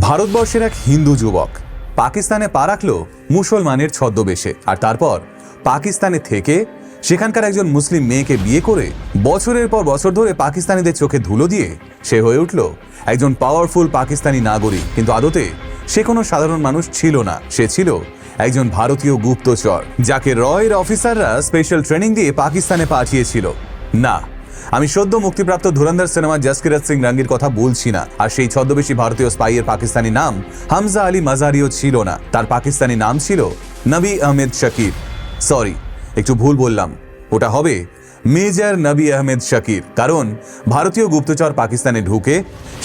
ভারতবর্ষের এক হিন্দু যুবক পাকিস্তানে পা রাখল মুসলমানের ছদ্মবেশে, আর তারপর পাকিস্তানে থেকে সেখানকার একজন মুসলিম মেয়েকে বিয়ে করে বছরের পর বছর ধরে পাকিস্তানিদের চোখে ধুলো দিয়ে সে হয়ে উঠল একজন পাওয়ারফুল পাকিস্তানি নাগরিক। কিন্তু আদতে সে কোনো সাধারণ মানুষ ছিল না, সে ছিল একজন ভারতীয় গুপ্তচর, যাকে রয়ের অফিসাররা স্পেশাল ট্রেনিং দিয়ে পাকিস্তানে পাঠিয়েছিল। না, আমি সদ্য মুক্তিপ্রাপ্ত ধুরন্ধর সিনেমা জসকিরত সিং রঙ্গির কথা বলছি না। আর সেই ছদ্মবেশী ভারতীয় স্পাইয়ের পাকিস্তানি নাম হামজা আলী মাজারিও ছিল না, তার পাকিস্তানি নাম ছিল নবী আহমেদ শাকির। সরি, একটু ভুল বললাম, ওটা হবে মেজর নবী আহমেদ শাকির। কারণ ভারতীয় গুপ্তচর পাকিস্তানে ঢুকে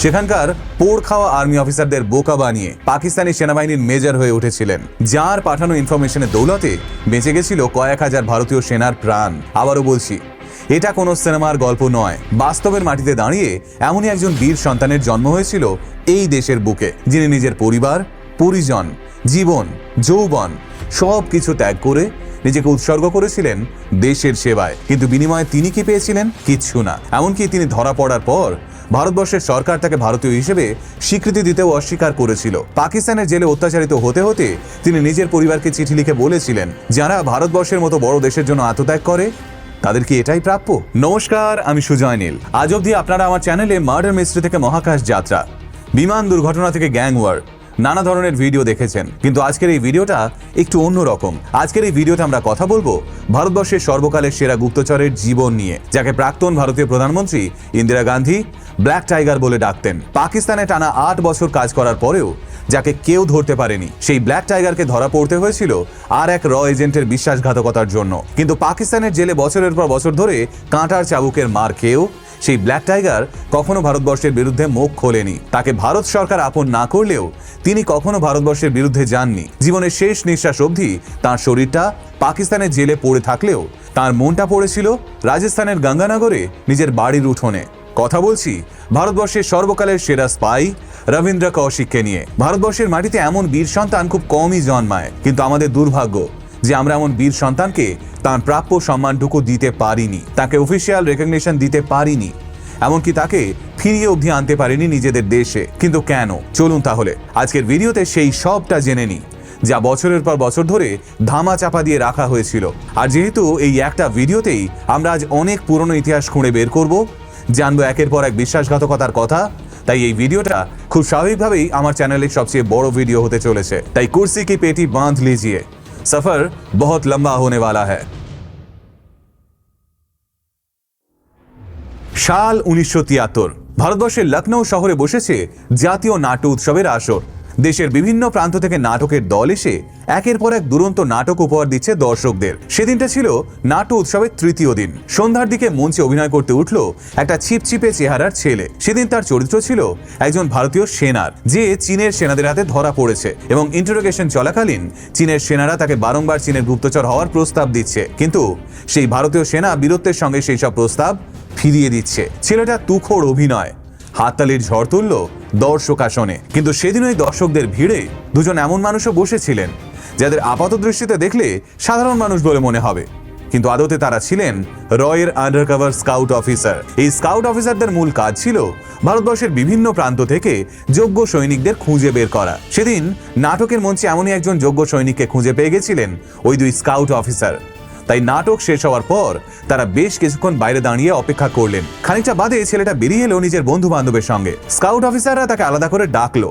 সেখানকার পোড় খাওয়া আর্মি অফিসারদের বোকা বানিয়ে পাকিস্তানি সেনাবাহিনীর মেজর হয়ে উঠেছিলেন, যার পাঠানো ইনফরমেশনের দৌলতে বেঁচে গেছিল কয়েক হাজার ভারতীয় সেনার প্রাণ। আবারও বলছি, এটা কোনো সিনেমার গল্প নয়, বাস্তবের মাটিতে দাঁড়িয়ে এমনই একজন বীর সন্তানের জন্ম হয়েছিল এই দেশের বুকে, যিনি নিজের পরিবার, পরিজন, জীবন, যৌবন সব কিছু ত্যাগ করে নিজেকে উৎসর্গ করেছিলেন দেশের সেবায়। কিন্তু বিনিময়ে তিনি কি পেয়েছিলেন? কিচ্ছু না। এমনকি তিনি ধরা পড়ার পর ভারতবর্ষের সরকার তাকে ভারতীয় হিসেবে স্বীকৃতি দিতেও অস্বীকার করেছিল। পাকিস্তানের জেলে অত্যাচারিত হতে হতে তিনি নিজের পরিবারকে চিঠি লিখে বলেছিলেন, যারা ভারতবর্ষের মতো বড় দেশের জন্য আত্মত্যাগ করে তাদের কি এটাই প্রাপ্য? নমস্কার, আমি সুজয় নীল। আজ অবধি আপনারা আমার চ্যানেলে মার্ডার মিস্ট্রি থেকে মহাকাশ যাত্রা, বিমান দুর্ঘটনা থেকে গ্যাং ওয়ার নানা ধরনের ভিডিও দেখেছেন, কিন্তু আজকের এই ভিডিওটা একটু অন্যরকম। আজকের এই ভিডিওতে আমরা কথা বলবো ভারতবর্ষের সর্বকালের সেরা গুপ্তচরের জীবন নিয়ে, যাকে প্রাক্তন ভারতীয় প্রধানমন্ত্রী ইন্দিরা গান্ধী ব্ল্যাক টাইগার বলে ডাকতেন। পাকিস্তানে টানা 8 বছর কাজ করার পরেও যাকে কেউ ধরতে পারেনি, সেই ব্ল্যাক টাইগারকে ধরা পড়তে হয়েছিল আর এক র এজেন্টের বিশ্বাসঘাতকতার জন্য। কিন্তু পাকিস্তানের জেলে বছরের পর বছর ধরে কাঁটার চাবুকের মার খেয়েও সেই ব্ল্যাক টাইগার কখনো ভারতবর্ষের বিরুদ্ধে মুখ খোলেনি। তাকে ভারত সরকার আপন না করলেও তিনি কখনো ভারতবর্ষের বিরুদ্ধে যাননি। জীবনের শেষ নিঃশ্বাস অবধি তাঁর শরীরটা পাকিস্তানের জেলে পড়ে থাকলেও তার মনটা পড়েছিল রাজস্থানের গঙ্গানগরে নিজের বাড়ির উঠোনে। কথা বলছি ভারতবর্ষের সর্বকালের সেরা স্পাই রবীন্দ্র কৌশিককে নিয়ে। ভারতবর্ষের মাটিতে এমন বীর সন্তান খুব কমই জন্মায়, কিন্তু আমাদের দুর্ভাগ্য যে আমরা এমন বীর সন্তানকে তার প্রাপ্য সম্মানটুকু দিতে পারিনি, তাকে অফিসিয়াল রেকগনিশন দিতে পারিনি, এমনকি তাকে ফিরিয়ে অবধি আনতে পারিনি নিজেদের দেশে। কিন্তু কেন? চলুন তাহলে আজকের ভিডিওতে সেই সবটা জেনে নিই, যা বছরের পর বছর ধরে ধামা চাপা দিয়ে রাখা হয়েছিল। আর যেহেতু এই একটা ভিডিওতেই আমরা আজ অনেক পুরনো ইতিহাস খুঁড়ে বের করব, জানবো একের পর এক বিশ্বাসঘাতকতার কথা, তাই এই ভিডিওটা খুব স্বাভাবিকভাবেই আমার চ্যানেলের সবচেয়ে বড় ভিডিও হতে চলেছে। তাই কুর্সি কি পেটি বাঁধ লিজিয়ে, সফর বহুত লম্বা হোনে वाला है। সাল 1973, ভারতবর্ষের লখনৌ শহরে বসেছে জাতীয় নাট্য উৎসবের আসর। দেশের বিভিন্ন প্রান্ত থেকে নাটকের দল এসে একের পর এক দুরন্ত নাটক উপহার দিচ্ছে দর্শকদের। সেদিনটা ছিল নাট্য উৎসবের তৃতীয় দিন। সন্ধ্যার দিকে মঞ্চে অভিনয় করতে উঠল একটা ছিপছিপে চেহারার ছেলে। সেদিন তার চরিত্র ছিল একজন ভারতীয় সেনার, যে চীনের সেনাদের হাতে ধরা পড়েছে এবং ইন্টারোগেশন চলাকালীন চীনের সেনারা তাকে বারংবার চীনের গুপ্তচর হওয়ার প্রস্তাব দিচ্ছে, কিন্তু সেই ভারতীয় সেনা বীরত্বের সঙ্গে সেই সব প্রস্তাব ফিরিয়ে দিচ্ছে। ছেলেটা তুখোড় অভিনয়, হাততালির ঝড় তুলল দর্শক আসনে। কিন্তু সেদিন ওই দর্শকদের ভিড়ে দুজন এমন মানুষও বসেছিলেন যাদের আপাত দৃষ্টিতে দেখলে সাধারণ মানুষ বলে মনে হবে, কিন্তু আদতে তারা ছিলেন রয়ের আন্ডারকভার স্কাউট অফিসার। এই স্কাউট অফিসারদের মূল কাজ ছিল ভারতবর্ষের বিভিন্ন প্রান্ত থেকে যোগ্য সৈনিকদের খুঁজে বের করা। সেদিন নাটকের মঞ্চে এমনই একজন যোগ্য সৈনিককে খুঁজে পেয়ে গেছিলেন ওই দুই স্কাউট অফিসার। তাই নাটক শেষ হওয়ার পর তারা বেশ কিছুক্ষণ বাইরে দাঁড়িয়ে অপেক্ষা করলেন। খানিকটা বাদে ছেলেটা বেরিয়ে এলো নিজের বন্ধু বান্ধবের সঙ্গে। স্কাউট অফিসাররা তাকে আলাদা করে ডাকলো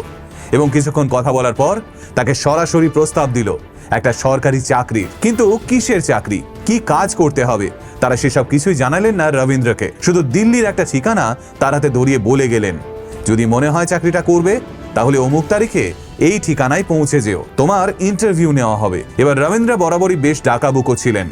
এবং কিছুক্ষণ কথা বলার পর তাকে সরাসরি প্রস্তাব দিল একটা সরকারি চাকরি। কিন্তু কিসের চাকরি, কি কাজ করতে হবে, তারা সেসব কিছুই জানালেন না রবীন্দ্রকে। শুধু দিল্লির একটা ঠিকানা তার হাতে ধরিয়ে বলে গেলেন, যদি মনে হয় চাকরিটা করবে তাহলে অমুক তারিখে এই ঠিকানায় পৌঁছে যেও, তোমার ইন্টারভিউ নেওয়া হবে। এবার রবীন্দ্র বরাবরই বেশ ডাকাবুকো ছিলেন,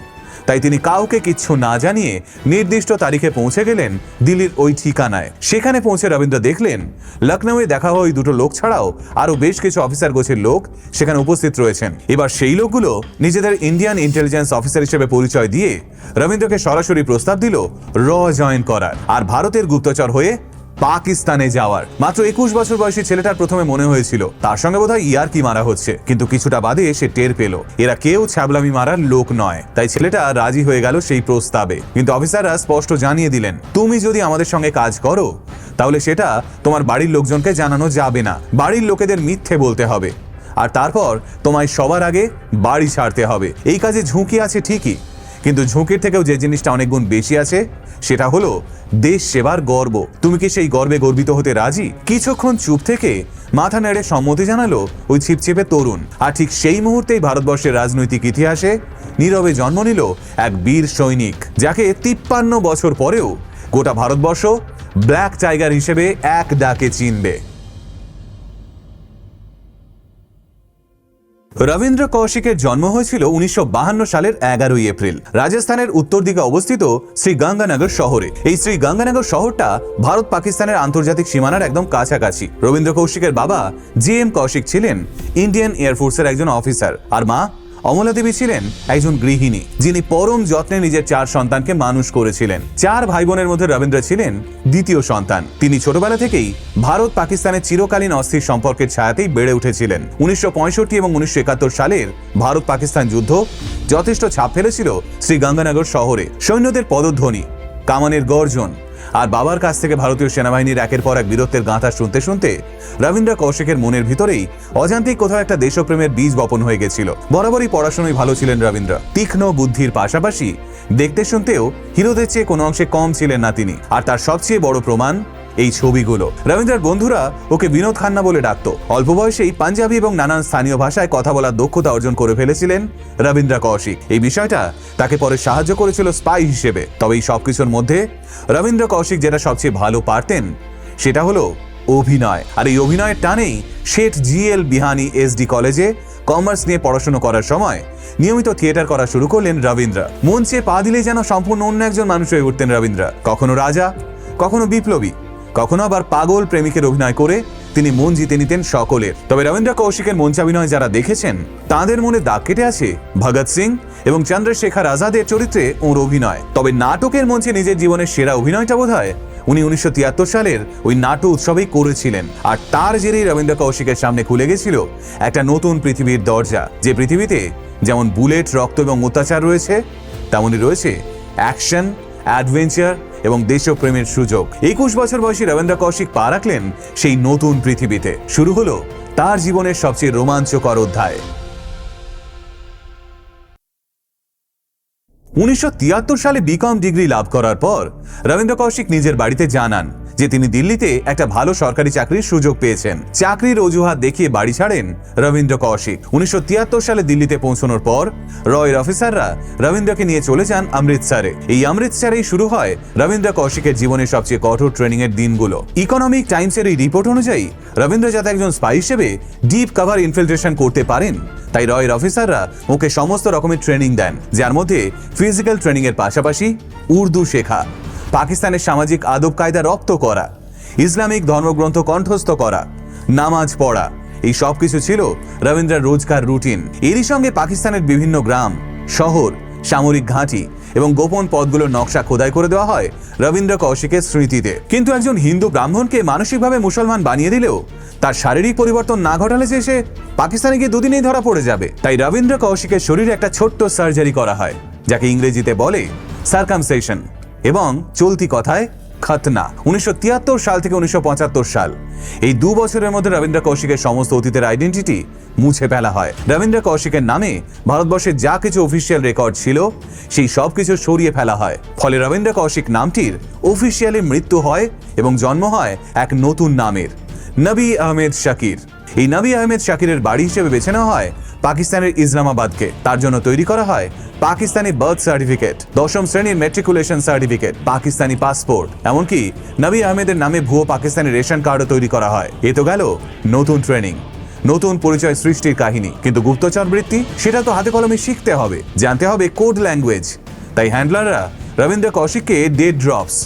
তাই তিনি কাউকে কিচ্ছু না জানিয়ে নির্দিষ্ট তারিখে পৌঁছে গেলেন দিল্লির ওই ঠিকানায়। সেখানে পৌঁছে রবীন্দ্র দেখলেন লখনৌয়ে দেখা হওয়া ওই দুটো লোক ছাড়াও আরো বেশ কিছু অফিসার গোছের লোক সেখানে উপস্থিত রয়েছেন। এবার সেই লোকগুলো নিজেদের ইন্ডিয়ান ইন্টেলিজেন্স অফিসার হিসেবে পরিচয় দিয়ে রবীন্দ্রকে সরাসরি প্রস্তাব দিল র জয়েন করার, আর ভারতের গুপ্তচর হয়ে পাকিস্তানে যাওয়ার। মাত্র 21 বছর বয়সী ছেলেটার প্রথমে মনে হয়েছিল তার সঙ্গে বোধহয় ইয়ার্কি মারা হচ্ছে, কিন্তু কিছুটা বাদে সে টের পেল এরা কেউ ছ্যাবলামি মারার লোক নয়। তাই ছেলেটা রাজি হয়ে গেল সেই প্রস্তাবে। কিন্তু অফিসাররা স্পষ্ট জানিয়ে দিলেন, তুমি যদি আমাদের সঙ্গে কাজ করো তাহলে সেটা তোমার বাড়ির লোকজনকে জানানো যাবে না, বাড়ির লোকেদের মিথ্যে বলতে হবে, আর তারপর তোমায় সবার আগে বাড়ি ছাড়তে হবে। এই কাজে ঝুঁকি আছে ঠিকই, কিন্তু ঝুঁকির থেকেও যে জিনিসটা অনেক গুণ বেশি আছে সেটা হলো দেশ সেবার গর্ব। তুমি কি সেই গর্বে গর্বিত হতে রাজি? কিছুক্ষণ চুপ থেকে মাথা নেড়ে সম্মতি জানালো ওই ছিপছিপে তরুণ। আর ঠিক সেই মুহূর্তেই ভারতবর্ষের রাজনৈতিক ইতিহাসে নীরবে জন্ম নিল এক বীর সৈনিক, যাকে 53 বছর পরেও গোটা ভারতবর্ষ ব্ল্যাক টাইগার হিসেবে এক ডাকে চিনবে। রবীন্দ্র কৌশিকের জন্ম হয়েছিল 1952 সালের 11 এপ্রিল রাজস্থানের উত্তর দিকে অবস্থিত শ্রী গঙ্গানগর শহরে। এই শ্রী গঙ্গানগর শহরটা ভারত পাকিস্তানের আন্তর্জাতিক সীমানার একদম কাছাকাছি। রবীন্দ্র কৌশিকের বাবা জি.এম. কৌশিক ছিলেন ইন্ডিয়ান এয়ারফোর্সের একজন অফিসার, আর মা অমলা দেবী ছিলেন একজন গৃহিণী, যিনি পরম যত্নে নিজের 4 সন্তানকে মানুষ করেছিলেন। 4 ভাই বোনের মধ্যে রবীন্দ্র ছিলেন দ্বিতীয় সন্তান। তিনি ছোটবেলা থেকেই ভারত পাকিস্তানের চিরকালীন অস্থির সম্পর্কের ছায়াতেই বেড়ে উঠেছিলেন। 1965 এবং 1971 সালের ভারত পাকিস্তান যুদ্ধ যথেষ্ট ছাপ ফেলেছিল শ্রী গঙ্গানগর শহরে। সৈন্যদের পদধ্বনি, কামানের গর্জন আর বাবার কাছ থেকে ভারতীয় সেনাবাহিনীর একের পর এক বীরত্বের গাঁথা শুনতে শুনতে রবীন্দ্র কৌশিকের মনের ভিতরেই অজান্তেই কোথাও একটা দেশপ্রেমের বীজ বপন হয়ে গেছিল। বরাবরই পড়াশোনায় ভালো ছিলেন রবীন্দ্র। তীক্ষ্ণ বুদ্ধির পাশাপাশি দেখতে শুনতেও হিরোদের চেয়ে কোনো অংশে কম ছিলেন না তিনি। আর তার সবচেয়ে বড় প্রমাণ এই ছবিগুলো। রবীন্দ্রের বন্ধুরা ওকে বিনোদ খান্না বলে ডাকত। অল্প বয়সেই পাঞ্জাবি এবং নানান স্থানীয় ভাষায় কথা বলার দক্ষতা অর্জন করে ফেলেছিলেন রবীন্দ্র কৌশিক। এই বিষয়টা তাকে পরে সাহায্য করেছিল স্পাই হিসেবে। তবে এই সবকিছুর মধ্যে রবীন্দ্র কৌশিক যেটা সবচেয়ে ভালো পারতেন সেটা হলো অভিনয়। আর এই অভিনয়ের টানেই শেঠ জি.এল. বিহানি এস.ডি. কলেজে কমার্স নিয়ে পড়াশোনা করার সময় নিয়মিত থিয়েটার করা শুরু করলেন রবীন্দ্র। মঞ্চে পা দিলেই যেন সম্পূর্ণ অন্য একজন মানুষ হয়ে উঠতেন রবীন্দ্র। কখনো রাজা, কখনো বিপ্লবী, কখনো আবার পাগল প্রেমিকের অভিনয় করে তিনি মন জিতে নিতেন সকলের। তবে রবীন্দ্র কৌশিকের মঞ্চাভিনয় যারা দেখেছেন তাদের মনে দাগ কেটে আছে ভগৎ সিং এবং চন্দ্রশেখর আজাদের চরিত্রে ওর অভিনয়। তবে নাটকের মঞ্চে নিজের জীবনের সেরা অভিনয়টা বোধহয় উনি 1973 সালের ওই নাট্য উৎসবেই করেছিলেন। আর তার জেরেই রবীন্দ্র কৌশিকের সামনে খুলে গেছিল একটা নতুন পৃথিবীর দরজা, যে পৃথিবীতে যেমন বুলেট, রক্ত এবং অত্যাচার রয়েছে, তেমনই রয়েছে অ্যাকশন, অ্যাডভেঞ্চার এবং দেশপ্রেমের সুযোগ। 21 বছর বয়সী রবীন্দ্র কৌশিক পা রাখলেন সেই নতুন পৃথিবীতে। শুরু হলো তার জীবনের সবচেয়ে রোমাঞ্চকর অধ্যায়। 1973 সালে বিকম ডিগ্রি লাভ করার পর রবীন্দ্র কৌশিক নিজের বাড়িতে জানান যে তিনি দিল্লিতে একটা ভালো সরকারি চাকরির সুযোগ পেয়েছেন। চাকরির অজুহাত দেখিয়ে বাড়ি ছাড়েন রবীন্দ্র কৌশিক। 1973 সালে দিল্লিতে পৌঁছানোর পর রয়ের অফিসাররা রবীন্দ্রকে নিয়ে চলে যান অমৃতসরে। এই অমৃতসরেই শুরু হয় রবীন্দ্র কৌশিকের জীবনের সবচেয়ে কঠোর ট্রেনিং এর দিনগুলো। ইকোনমিক টাইমসের এই রিপোর্ট অনুযায়ী রবীন্দ্র যাতে একজন স্পাই হিসেবে ডিপ কভার ইনফিলট্রেশন করতে পারেন, তাই রয়ের অফিসাররা ওকে সমস্ত রকমের ট্রেনিং দেন, যার মধ্যে ফিজিক্যাল ট্রেনিং এর পাশাপাশি উর্দু শেখা, পাকিস্তানের সামাজিক আদব কায়দা রপ্ত করা, ইসলামিক ধর্মগ্রন্থ কণ্ঠস্থ করা, নামাজ পড়া, এই সব কিছু ছিল রবীন্দ্রের রোজকার রুটিন। এরই সঙ্গে পাকিস্তানের বিভিন্ন গ্রাম, শহর, সামরিক ঘাঁটি এবং গোপন পথগুলোর নকশা খোদাই করে দেওয়া হয় রবীন্দ্র কৌশিকের স্মৃতিতে। কিন্তু একজন হিন্দু ব্রাহ্মণকে মানসিকভাবে মুসলমান বানিয়ে দিলেও তার শারীরিক পরিবর্তন না ঘটালে যে সে পাকিস্তানে গিয়ে দুদিনেই ধরা পড়ে যাবে। তাই রবীন্দ্র কৌশিকের শরীরে একটা ছোট্ট সার্জারি করা হয়, যাকে ইংরেজিতে বলে সার্কামসেশন এবং চলতি কথায় খতনা। 1973 সাল থেকে 1975 সাল, এই 2 বছরের মধ্যে রবীন্দ্র কৌশিকের সমস্ত অতীতের আইডেন্টিটি মুছে ফেলা হয়। রবীন্দ্র কৌশিকের নামে ভারতবর্ষের যা কিছু অফিসিয়াল রেকর্ড ছিল সেই সব কিছু সরিয়ে ফেলা হয়। ফলে রবীন্দ্র কৌশিক নামটির অফিসিয়ালি মৃত্যু হয় এবং জন্ম হয় এক নতুন নামের, নবী আহমেদ শাকির। এই নবী আহমেদ শাকিরের বাড়ি হিসেবে বেছে নেওয়া হয় পাকিস্তানের ইসলামাবাদকে। তার জন্য তৈরি করা হয় পাকিস্তানি বার্থ সার্টিফিকেট, 10ম শ্রেণীর মেট্রিকুলেশন সার্টিফিকেট, পাকিস্তানি পাসপোর্ট, এমনকি নবী আহমেদের নামে ভুয়ো পাকিস্তানি রেশন কার্ডও তৈরি করা হয়। এ তো গেল নতুন ট্রেনিং, নতুন পরিচয় সৃষ্টির কাহিনী। কিন্তু গুপ্তচর বৃত্তি, সেটা তো হাতে কলমে শিখতে হবে, জানতে হবে কোড ল্যাঙ্গুয়েজ। তাই হ্যান্ডলাররা রবীন্দ্র কৌশিককে dead drops,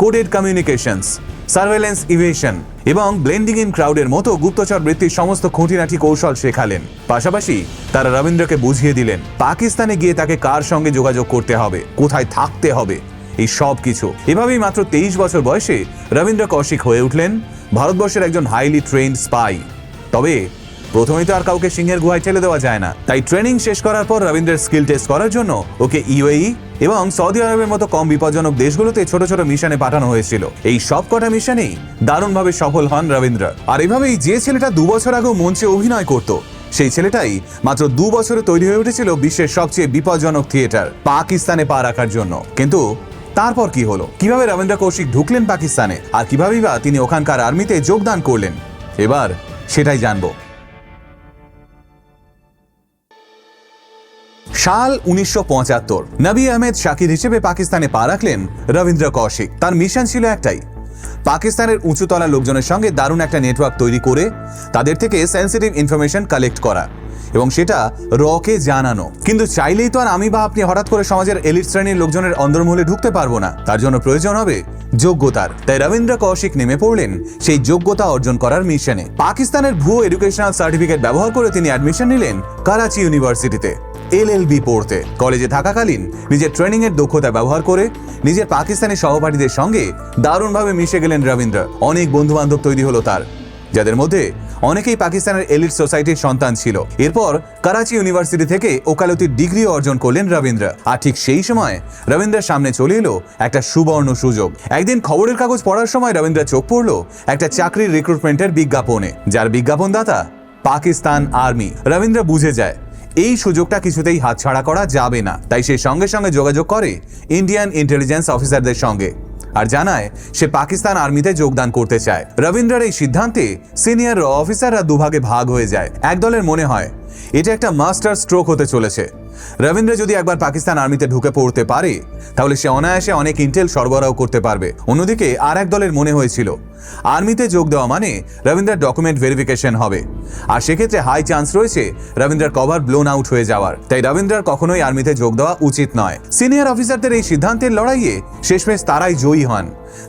coded communications, surveillance evasion এবং ব্লেন্ডিং ইন ক্রাউডের মতো গুপ্তচর বৃত্তির সমস্ত খুঁটিনাটি কৌশল শেখালেন। পাশাপাশি তারা রবীন্দ্রকে বুঝিয়ে দিলেন পাকিস্তানে গিয়ে তাকে কার সঙ্গে যোগাযোগ করতে হবে, কোথায় থাকতে হবে এই সব কিছু। এভাবেই মাত্র 23 বছর বয়সে রবীন্দ্র কৌশিক হয়ে উঠলেন ভারতবর্ষের একজন হাইলি ট্রেন্ড স্পাই। তবে প্রথমেই তো আর কাউকে সিংহের গুহায় ঠেলে দেওয়া যায় না, তাই ট্রেনিং শেষ করার পর রবীন্দ্রের স্কিল টেস্ট করার জন্য ওকে ইউএই এবং সৌদি আরবের মতো কম বিপজ্জনক দেশগুলোতে ছোট ছোট মিশনে পাঠানো হয়েছিল। এই সব কটা মিশনেই দারুণভাবে সফল হন রবীন্দ্র। আর এভাবেই যে ছেলেটা 2 বছর আগেও মঞ্চে অভিনয় করত, সেই ছেলেটাই মাত্র 2 বছরে তৈরি হয়ে উঠেছিল বিশ্বের সবচেয়ে বিপজ্জনক থিয়েটার পাকিস্তানে পা রাখার জন্য। কিন্তু তারপর কি হলো, কিভাবে রবীন্দ্র কৌশিক ঢুকলেন পাকিস্তানে, আর কিভাবেই বা তিনি ওখানকার আর্মিতে যোগদান করলেন, এবার সেটাই জানবো। সাল 1975, নবী আহমেদ শাকির হিসেবে পাকিস্তানে পা রাখলেন রবীন্দ্র কৌশিক। তার মিশন ছিল একটাই, পাকিস্তানের উঁচুতলা লোকজনের সঙ্গে দারুণ একটা নেটওয়ার্ক তৈরি করে তাদের থেকে সেন্সিটিভ ইনফরমেশন কালেক্ট করা এবং সেটা রকে জানানো। কিন্তু চাইলেই তো আর আমি বা আপনি হঠাৎ করে সমাজের এলিট শ্রেণীর লোকজনের অন্দরমহলে ঢুকতে পারবো না, তার জন্য প্রয়োজন হবে যোগ্যতার। তাই রবীন্দ্র কৌশিক নেমে পড়লেন সেই যোগ্যতা অর্জন করার মিশনে। পাকিস্তানের ভুয়ো এডুকেশনাল সার্টিফিকেট ব্যবহার করে তিনি অ্যাডমিশন নিলেন করাচি ইউনিভার্সিটিতে এলএলবি পড়তে। কলেজে থাকাকালীন নিজের ট্রেনিং এর দক্ষতা ব্যবহার করে নিজের পাকিস্তানি সহপাঠীদের সঙ্গে দারুণভাবে মিশে গেলেন রবীন্দ্র। অনেক বন্ধু বান্ধব তৈরি হলো তার, যাদের মধ্যে অনেকেই পাকিস্তানের এলিট সোসাইটির সন্তান ছিল। এরপর করাচি ইউনিভার্সিটি থেকে ওকালতির ডিগ্রিও অর্জন করলেন রবীন্দ্র। আর ঠিক সেই সময় রবীন্দ্রের সামনে চলে এলো একটা সুবর্ণ সুযোগ। একদিন খবরের কাগজ পড়ার সময় রবীন্দ্র চোখ পড়ল একটা চাকরির রিক্রুটমেন্টের বিজ্ঞাপনে, যার বিজ্ঞাপনদাতা পাকিস্তান আর্মি। রবীন্দ্র বুঝে যায় এই সুযোগটা কিছুতেই হাতছাড়া করা যাবে না, তাই সে সঙ্গে সঙ্গে যোগাযোগ করে ইন্ডিয়ান ইন্টেলিজেন্স অফিসারদের সঙ্গে আর জানায় সে পাকিস্তান আর্মিতে যোগদান করতে চায়। রবীন্দ্রের এই সিদ্ধান্তে সিনিয়র অফিসাররা দুভাগে ভাগ হয়ে যায়। এক দলের মনে হয় এটা একটা মাস্টার স্ট্রোক হতে চলেছে, রবীন্দ্র যদি একবার পাকিস্তান আর্মিতে ঢুকে পড়তে পারে তাহলে সে অনায়াসে অনেক ইন্টেল সরবরাহ করতে পারবে। অন্যদিকে আর এক দলের মনে হয়েছিল আর্মিতে যোগ দেওয়া মানে রবীন্দ্রের ডকুমেন্ট ভেরিফিকেশন হবে, আর সেক্ষেত্রে হাই চান্স রয়েছে রবীন্দ্রের কভার ব্লোন আউট হয়ে যাওয়ার। তাই রবীন্দ্রের কখনোই আর্মিতে যোগ দেওয়া উচিত নয়। সিনিয়র অফিসারদের এই সিদ্ধান্তের লড়াইয়ে শেষমেশ তারাই জয়ী হন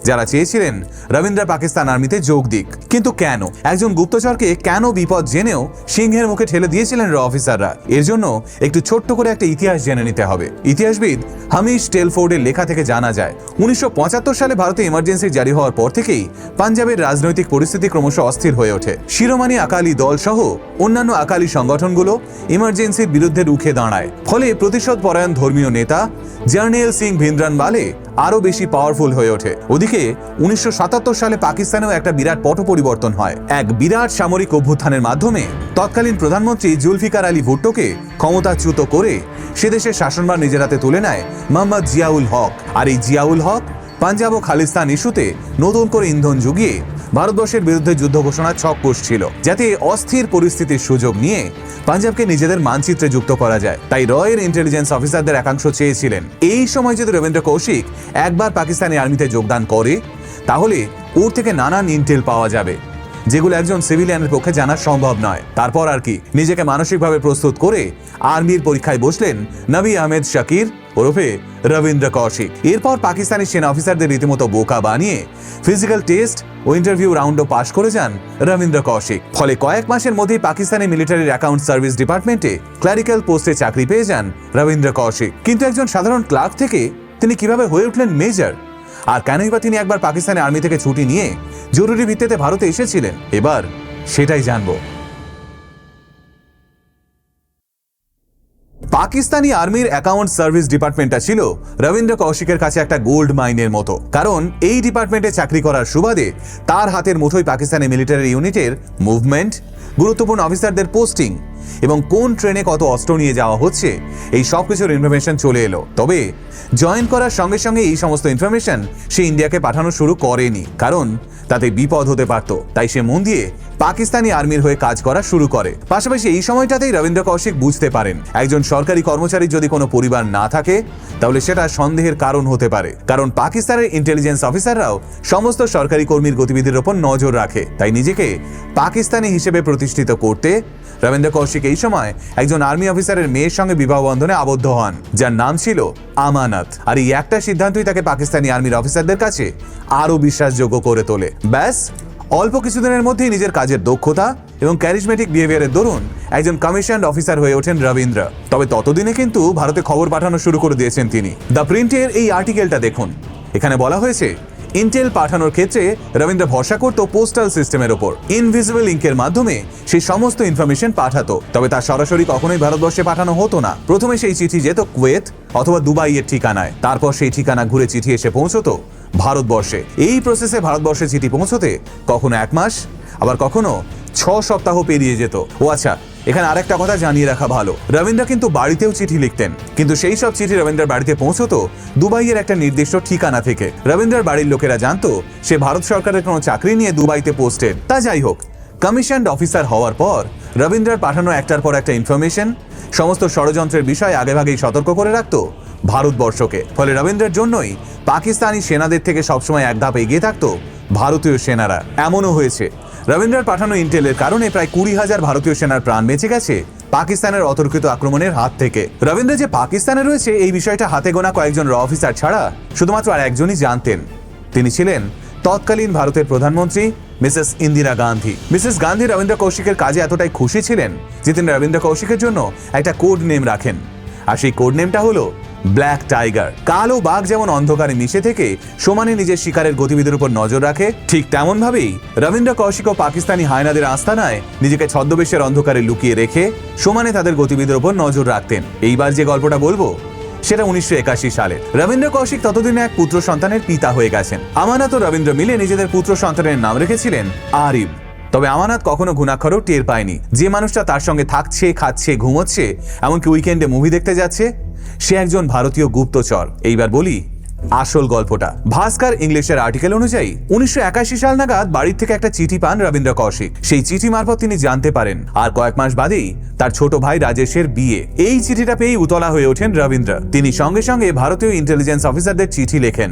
যারা চেয়েছিলেন রবীন্দ্র পাকিস্তান আর্মিতে যোগ দিক। কিন্তু কেন? একজন গুপ্তচরকে কেন বিপদ জেনেও সিংহের মুখে ঠেলে দিয়েছিলেন অফিসাররা? এর জন্য একটু ছোট্ট করে একটা ইতিহাস জেনে নিতে হবে। ইতিহাসবিদ হামিশ টেলফোর্ডের লেখা থেকে জানা যায় 1975 সালে ভারতে ইমার্জেন্সি জারি হওয়ার পর থেকেই পাঞ্জাবের রাজনৈতিক পরিস্থিতি ক্রমশ অস্থির হয়ে ওঠে। শিরোমণি আকালি দল সহ অন্যান্য আকালি সংগঠনগুলো ইমার্জেন্সির বিরুদ্ধে রুখে দাঁড়ায়। ফলে প্রতিশোধ পরায়ণ ধর্মীয় নেতা জার্নেল সিং ভিন্দ্রানওয়ালে আরো বেশি পাওয়ারফুল হয়ে ওঠে। ওদিকে 1977 সালে পাকিস্তানেও একটা বিরাট পট পরিবর্তন হয়। এক বিরাট সামরিক অভ্যুত্থানের মাধ্যমে তৎকালীন প্রধানমন্ত্রী জুলফিকার আলী ভুট্টোকে ক্ষমতাচ্যুত করে সে দেশের শাসনভার নিজের হাতে তুলে নেয় মোহাম্মদ জিয়াউল হক। আর এই জিয়াউল হক পাঞ্জাব ও খালিস্তান ইস্যুতে নতুন করে ইন্ধন জুগিয়ে ভারতবর্ষের বিরুদ্ধে যুদ্ধ ঘোষণার ছক কষছিল, যাতে অস্থির পরিস্থিতির সুযোগ নিয়ে পাঞ্জাবকে নিজেদের মানচিত্রে যুক্ত করা যায়। তাই রয়ের ইন্টেলিজেন্স অফিসারদের একাংশ চেয়েছিলেন এই সময় যদি রবীন্দ্র কৌশিক একবার পাকিস্তানি আর্মিতে যোগদান করে তাহলে ওর থেকে নানান ইন্টেল পাওয়া যাবে, যেগুলো একজন সিভিলিয়ানের পক্ষে জানা সম্ভব নয়। তারপর আর কি, নিজেকে মানসিকভাবে প্রস্তুত করে আর্মির পরীক্ষায় বসলেন নবী আহমেদ শাকির ওরফে রবীন্দ্র কৌশিক। এরপর পাকিস্তানি সেনা অফিসারদের রীতিমতো বোকা বানিয়ে ফিজিক্যাল টেস্ট ও ইন্টারভিউ রাউন্ডও পাশ করে যান রবীন্দ্র কৌশিক। ফলে কয়েক মাসের মধ্যেই পাকিস্তানি মিলিটারির অ্যাকাউন্ট সার্ভিস ডিপার্টমেন্টে ক্লারিক্যাল পোস্টে চাকরি পেয়ে যান রবীন্দ্র কৌশিক। কিন্তু একজন সাধারণ ক্লার্ক থেকে তিনি কিভাবে হয়ে উঠলেন মেজর? আর কেনই বা তিনি একবার পাকিস্তানি আর্মি থেকে ছুটি নিয়ে জরুরি ভিত্তিতে ভারতে এসেছিলেন? এবার সেটাই জানবো। পাকিস্তানি আর্মির অ্যাকাউন্ট সার্ভিস ডিপার্টমেন্টটা ছিল রবীন্দ্র কৌশিকের কাছে একটা গোল্ড মাইনের মতো, কারণ এই ডিপার্টমেন্টে চাকরি করার সুবাদে তার হাতের মুঠোয় পাকিস্তানি মিলিটারি ইউনিটের মুভমেন্ট, গুরুত্বপূর্ণ অফিসারদের পোস্টিং এবং কোন ট্রেনে কত অস্ত্র নিয়ে যাওয়া হচ্ছে এই সব কিছুর ইনফরমেশন চলে এলো। তবে জয়েন করার সঙ্গে সঙ্গে এই সমস্ত ইনফরমেশন সে ইন্ডিয়াকে পাঠানো শুরু করেনি, কারণ তাতে বিপদ হতে পারত। তাই সে মন দিয়ে পাকিস্তানি আর্মির হয়ে কাজ করা শুরু করে। পাশাপাশি এই সময়টাতেই রবীন্দ্র কৌশিক বুঝতে পারেন একজন সরকারি কর্মচারীর যদি কোনো পরিবার না থাকে তাহলে সেটা সন্দেহের কারণ হতে পারে, কারণ পাকিস্তানের ইন্টেলিজেন্স অফিসাররাও সমস্ত সরকারি কর্মীর গতিবিধির ওপর নজর রাখে। তাই নিজেকে পাকিস্তানি হিসেবে প্রতিষ্ঠিত করতে রবীন্দ্র কৌশিক এই সময় একজন আর্মি অফিসারের মেয়ের সঙ্গে বিবাহ বন্ধনে আবদ্ধ হন, যার নাম ছিল আমানত। আর এই একটা সিদ্ধান্তই তাকে পাকিস্তানি আর্মির অফিসারদের কাছে আরো বিশ্বাসযোগ্য করে তোলে। ব্যাস, অল্প কিছুদিনের মধ্যেই নিজের কাজের দক্ষতা এবং ক্যারিজমেটিক বিহেভিয়ারের দরুন একজন কমিশনড অফিসার হয়ে ওঠেন রবীন্দ্র। তবে ততদিনে কিন্তু ভারতে খবর পাঠানো শুরু করে দিয়েছেন তিনি। দ্য প্রিন্টের এই আর্টিকেলটা দেখুন, এখানে বলা হয়েছে ইন্টেল পাঠানোর ক্ষেত্রে রবীন্দ্র ভরসা করত পোস্টাল সিস্টেমের ওপর। ইনভিজিবল ইঙ্কের মাধ্যমে সেই সমস্ত ইনফরমেশন পাঠাতো, তবে তা সরাসরি কখনোই ভারতবর্ষে পাঠানো হতো না। প্রথমে সেই চিঠি যেত কুয়েত অথবা দুবাইয়ের ঠিকানায়, তারপর সেই ঠিকানা ঘুরে চিঠি এসে পৌঁছতো ভারতবর্ষে। এই প্রসেসে ভারতবর্ষে চিঠি পৌঁছতে কখনো 1 মাস, আবার কখনো 6 সপ্তাহ পেরিয়ে যেত। ও আচ্ছা, এখানে আরেকটা কথা জানিয়ে রাখা ভালো, রবীন্দ্র কিন্তু বাড়িতেও চিঠি লিখতেন, কিন্তু সেই সব চিঠি রবীন্দ্রের বাড়িতে পৌঁছতো দুবাইয়ের একটা নির্দিষ্ট ঠিকানা থেকে। রবীন্দ্রের বাড়ির লোকেরা জানতো সে ভারত সরকারের কোনো চাকরি নিয়ে দুবাইতে পোস্টেড। তা যাই হোক, কমিশনড অফিসার হওয়ার পর রবীন্দ্রের পাঠানো একটার পর একটা ইনফরমেশন সমস্ত ষড়যন্ত্রের বিষয়ে আগেভাগেই সতর্ক করে রাখতো ভারতবর্ষকে। ফলে রবীন্দ্রের জন্যই পাকিস্তানি সেনাদের থেকে সবসময় এক ধাপ এগিয়ে থাকতো ভারতীয় সেনারা। এমনও হয়েছে রবীন্দ্রের পাঠানো ইন্টেলের কারণে প্রায় 20,000 ভারতীয় সেনার প্রাণ বেঁচে গেছে পাকিস্তানের অতর্কিত আক্রমণের হাত থেকে। রবীন্দ্র যে পাকিস্তানে রয়েছে এই বিষয়টা হাতে গোনা কয়েকজন র অফিসার ছাড়া শুধুমাত্র আর একজনই জানতেন। তিনি ছিলেন তৎকালীন ভারতের প্রধানমন্ত্রী মিসেস ইন্দিরা গান্ধী। মিসেস গান্ধী রবীন্দ্র কৌশিকের কাজে এতটাই খুশি ছিলেন যে তিনি রবীন্দ্র কৌশিকের জন্য একটা কোড নেম রাখেন, আর সেই কোড নেমটা হলো ব্ল্যাক টাইগার। কালো বাঘ যেমন অন্ধকারে মিশে থেকে সমানে নিজের শিকারের গতিবিধির উপর নজর রাখে, ঠিক তেমন ভাবেই রবীন্দ্র কৌশিকও পাকিস্তানি হায়নাদের আস্তানায় নিজেকে ছদ্মবেশের অন্ধকারে লুকিয়ে রেখে সমানে তাদের গতিবিধির উপর নজর রাখতেন। এইবার যে গল্পটা বলবো সেটা 1981 সালে। রবীন্দ্র কৌশিক ততদিনে এক পুত্র সন্তানের পিতা হয়ে গেছেন। আমানত ও রবীন্দ্র মিলে নিজেদের পুত্র সন্তানের নাম রেখেছিলেন আরিফ। তবে আমানত কখনো ঘুণাক্ষরও টের পায়নি যে মানুষটা তার সঙ্গে থাকছে, খাচ্ছে, ঘুমোচ্ছে, এমনকি উইকেন্ডে মুভি দেখতে যাচ্ছে, সে একজন ভারতীয় গুপ্তচর। এইবার বলি আসল গল্পটা। ভাস্কর ইংলিশের আর্টিকেল অনুযায়ী 1981 সাল নাগাদ বাড়ির থেকে একটা চিঠি পান রবীন্দ্র কৌশিক। সেই চিঠি মারফত তিনি জানতে পারেন আর কয়েক মাস বাদেই তার ছোট ভাই রাজেশের বিয়ে। এই চিঠিটা পেয়েই উতলা হয়ে ওঠেন রবীন্দ্র। তিনি সঙ্গে সঙ্গে ভারতীয় ইন্টেলিজেন্স অফিসারদের চিঠি লেখেন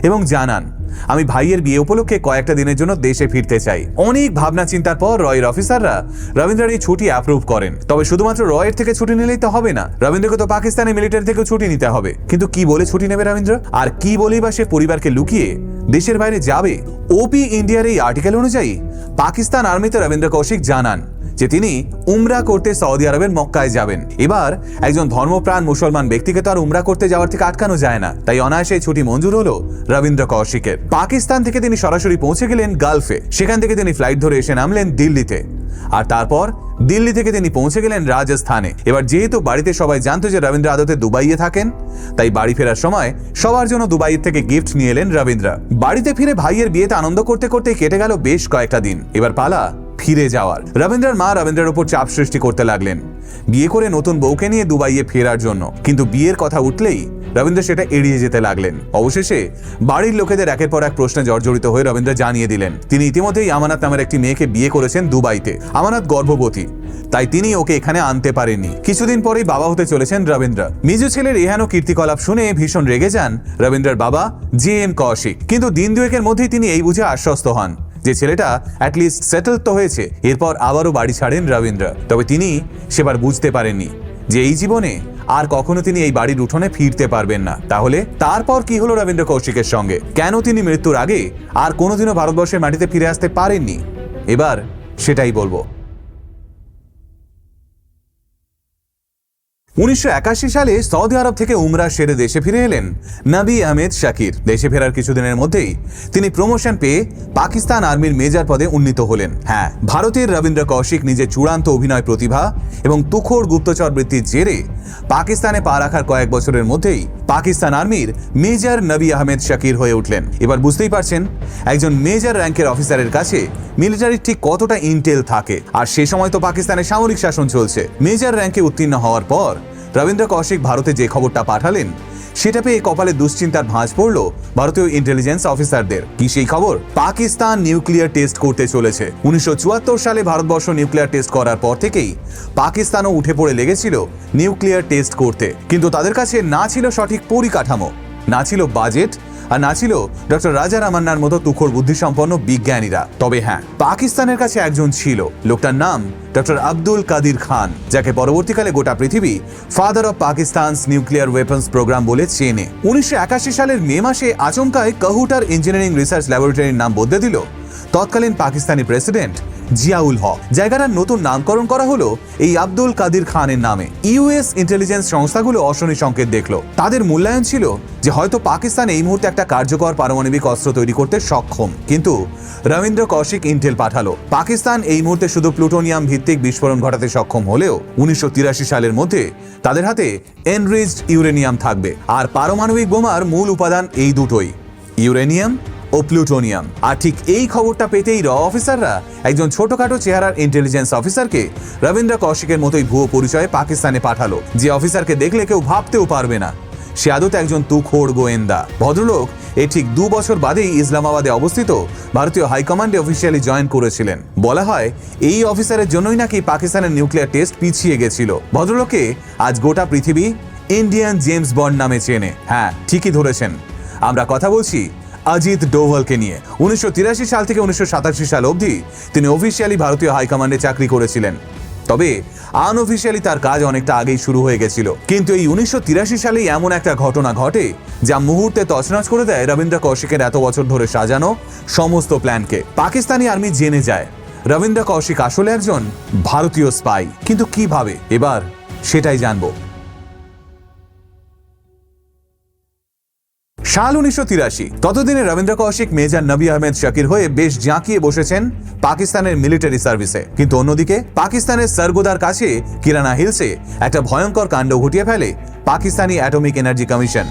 এবং জানান, আমি ভাইয়ের বিয়ে উপলক্ষে কয়েকটা দিনের জন্য দেশে ফিরতে চাই। অনেক ভাবনা চিন্তার পর রয়ের অফিসাররা রবীন্দ্রের এই ছুটি অ্যাপ্রুভ করেন। তবে শুধুমাত্র রয়ের থেকে ছুটি নিলেই তো হবে না, রবীন্দ্রকে তো পাকিস্তানি মিলিটারি থেকেও ছুটি নিতে হবে। কিন্তু কি বলে ছুটি নেবে রবীন্দ্র, আর কি বলেই বা সে পরিবারকে লুকিয়ে দেশের বাইরে যাবে? ওপি ইন্ডিয়ার এই আর্টিকেল অনুযায়ী পাকিস্তান আর্মিতে রবীন্দ্র কৌশিক জানান যে তিনি উমরা করতে সৌদি আরবের মক্কায় যাবেন। এবার একজন ধর্মপ্রাণ মুসলমান ব্যক্তিকে তো আর উমরা করতে যাওয়ার থেকে আটকানো যায় না, তাই অনায়াসে ছুটি মঞ্জুর হলো রবীন্দ্র কৌশিকের। পাকিস্তান থেকে তিনি সরাসরি পৌঁছে গেলেন গালফে। সেখান থেকে তিনি ফ্লাইট ধরে এসে নামলেন দিল্লিতে, আর তারপর দিল্লি থেকে তিনি পৌঁছে গেলেন রাজস্থানে। এবার যেহেতু বাড়িতে সবাই জানতো যে রবীন্দ্র আদতে দুবাইয়ে থাকেন, তাই বাড়ি ফেরার সময় সবার জন্য দুবাইয়ের থেকে গিফট নিয়ে এলেন রবীন্দ্র। বাড়িতে ফিরে ভাইয়ের বিয়েতে আনন্দ করতে করতে কেটে গেল বেশ কয়েকটা দিন। এবার পালা ফিরে যাওয়ার। রবীন্দ্রের মা রবীন্দ্রের উপর চাপ সৃষ্টি করতে লাগলেন বিয়ে করে নতুন বউকে নিয়ে দুবাইয়ে ফেরার জন্য, কিন্তু বিয়ের কথা উঠলেই রবীন্দ্র সেটা এড়িয়ে যেতে লাগলেন। অবশেষে বাড়ির লোকেদের একের পর এক প্রশ্নে জর্জরিত হয়ে রবীন্দ্র জানিয়ে দিলেন তিনি ইতিমধ্যেই আমানত নামের একটি মেয়েকে বিয়ে করেছেন দুবাইতে। আমানত গর্ভবতী, তাই তিনি ওকে এখানে আনতে পারেননি। কিছুদিন পরেই বাবা হতে চলেছেন রবীন্দ্র। মেজো ছেলের এহেন কীর্তিকলাপ শুনে ভীষণ রেগে যান রবীন্দ্রের বাবা JM কৌশিক। কিন্তু দিন দুয়েকের মধ্যেই তিনি এই বুঝে আশ্বস্ত হন যে ছেলেটা অ্যাটলিস্ট সেটেল তো হয়েছে। এরপর আবারও বাড়ি ছাড়েন রবীন্দ্র। তবে তিনি সেবার বুঝতে পারেননি যে এই জীবনে আর কখনো তিনি এই বাড়ির উঠোনে ফিরতে পারবেন না। তাহলে তারপর কি হলো রবীন্দ্র কৌশিকের সঙ্গে? কেন তিনি মৃত্যুর আগে আর কোনোদিনও ভারতবর্ষের মাটিতে ফিরে আসতে পারেননি? এবার সেটাই বলবো। 1981 সালে সৌদি আরব থেকে উমরা সেরে দেশে ফিরে এলেন নবী আহমেদ শাকির। দেশে ফেরার কিছুদিনের মধ্যেই তিনি প্রমোশন পেয়ে পাকিস্তান আর্মির মেজর পদে উন্নীত হলেন। হ্যাঁ, ভারতের রবীন্দ্র কৌশিক নিজের চূড়ান্ত অভিনয় প্রতিভা এবং তুখোড় গুপ্তচর বৃত্তির জেরে পাকিস্তানে পা রাখার কয়েক বছরের মধ্যেই পাকিস্তান আর্মির মেজর নবী আহমেদ শাকির হয়ে উঠলেন। এবার বুঝতেই পারছেন একজন মেজর র্যাঙ্কের অফিসারের কাছে মিলিটারির ঠিক কতটা ইন্টেল থাকে। আর সে সময় তো পাকিস্তানে সামরিক শাসন চলছে। মেজর র্যাঙ্কে উত্তীর্ণ হওয়ার পর রবীন্দ্র কৌশিক ভারতে যে খবরটা পাঠালেন সেটা পেয়ে কপালে দুশ্চিন্তার ভাঁজ পড়ল ভারতীয় ইন্টেলিজেন্স অফিসারদের। কি সেই খবর? পাকিস্তান নিউক্লিয়ার টেস্ট করতে চলেছে। 1974 সালে ভারতবর্ষ নিউক্লিয়ার টেস্ট করার পর থেকেই পাকিস্তানও উঠে পড়ে লেগেছিল নিউক্লিয়ার টেস্ট করতে। কিন্তু তাদের কাছে না ছিল সঠিক পরিকাঠামো, না ছিল বাজেট, আর না ছিল ডক্টর রাজা রামান্নার মতো তুখোড় বুদ্ধিসম্পন্ন বিজ্ঞানীরা। তবে হ্যাঁ, পাকিস্তানের কাছে একজন ছিল। লোকটার নাম ডক্টর আব্দুল কাদির খান, যাকে পরবর্তীকালে গোটা পৃথিবী father of Pakistan's nuclear weapons programme বলে চেনে। 1981 সালের মে মাসে আচমকায় কাহুটার ইঞ্জিনিয়ারিং রিসার্চ ল্যাবরেটরির নাম বদলে দিল তৎকালীন পাকিস্তানি প্রেসিডেন্ট জিয়াউল হক। জায়গাটার নতুন নামকরণ করা হলো এই আব্দুল কাদির খানের নামে। ইউএস ইন্টেলিজেন্স সংস্থাগুলো অশনি সংকেত দেখলো। তাদের মূল্যায়ন ছিল যে হয়তো পাকিস্তান এই মুহূর্তে একটা কার্যকর পারমাণবিক অস্ত্র তৈরি করতে সক্ষম, কিন্তু রবীন্দ্র কৌশিক ইন্টেল পাঠালো। পাকিস্তান এই মুহূর্তে শুধু প্লুটোনিয়াম ভিত্তিক বিস্ফোরণ ঘটাতে সক্ষম হলেও 1983 সালের মধ্যে তাদের হাতে এনরিচড ইউরেনিয়াম থাকবে। আর পারমাণবিক বোমার মূল উপাদান এই দুটোই, ইউরেনিয়াম ও প্লুটোনিয়াম। আর ঠিক এই খবরটা পেতেই র অফিসাররা একজন ছোটখাটো চেহারার ইন্টেলিজেন্স অফিসারকে রবীন্দ্র কৌশিকের মতোই ভুয়ো পরিচয়ে পাকিস্তানে পাঠালো, যে অফিসারকে দেখলে কেউ ভাবতেও পারবে না সে আদতে একজন তুখোড় গোয়েন্দা। ভদ্রলোক এই ঠিক 2 বছর বাদেই ইসলামাবাদে অবস্থিত ভারতীয় হাইকমান্ডে অফিসিয়ালি জয়েন করেছিলেন। বলা হয় এই অফিসারের জন্যই নাকি পাকিস্তানের নিউক্লিয়ার টেস্ট পিছিয়ে গেছিল। ভদ্রলোককে আজ গোটা পৃথিবী ইন্ডিয়ান জেমস বন্ড নামে চেনে। হ্যাঁ, ঠিকই ধরেছেন, আমরা কথা বলছি অজিত ডোভালকে নিয়ে। 1983 সাল থেকে 1987 সাল অবধি তিনি অফিসিয়ালি ভারতীয় হাইকমান্ডে চাকরি করেছিলেন, তবে আনঅফিসিয়ালি তার কাজ অনেকটা আগেই শুরু হয়ে গেছিল। কিন্তু এই 1983 সালেই এমন একটা ঘটনা ঘটে যা মুহূর্তে তছনছ করে দেয় রবীন্দ্র কৌশিকের এত বছর ধরে সাজানো সমস্ত প্ল্যানকে। পাকিস্তানি আর্মি জেনে যায় রবীন্দ্র কৌশিক আসলে একজন ভারতীয় স্পাই। কিন্তু কিভাবে, এবার সেটাই জানবো। সাল 1983। ততদিনে রবীন্দ্র কৌশিক মেজর নবী আহমেদ শাকির হয়ে বেশ জাঁকিয়ে বসেছেন পাকিস্তানের মিলিটারি সার্ভিসে। কিন্তু অন্যদিকে পাকিস্তানের সরগোদার কাছে কিরানা হিলসে একটা ভয়ঙ্কর কাণ্ড ঘটিয়ে ফেলে পাকিস্তানি অ্যাটমিক এনার্জি কমিশন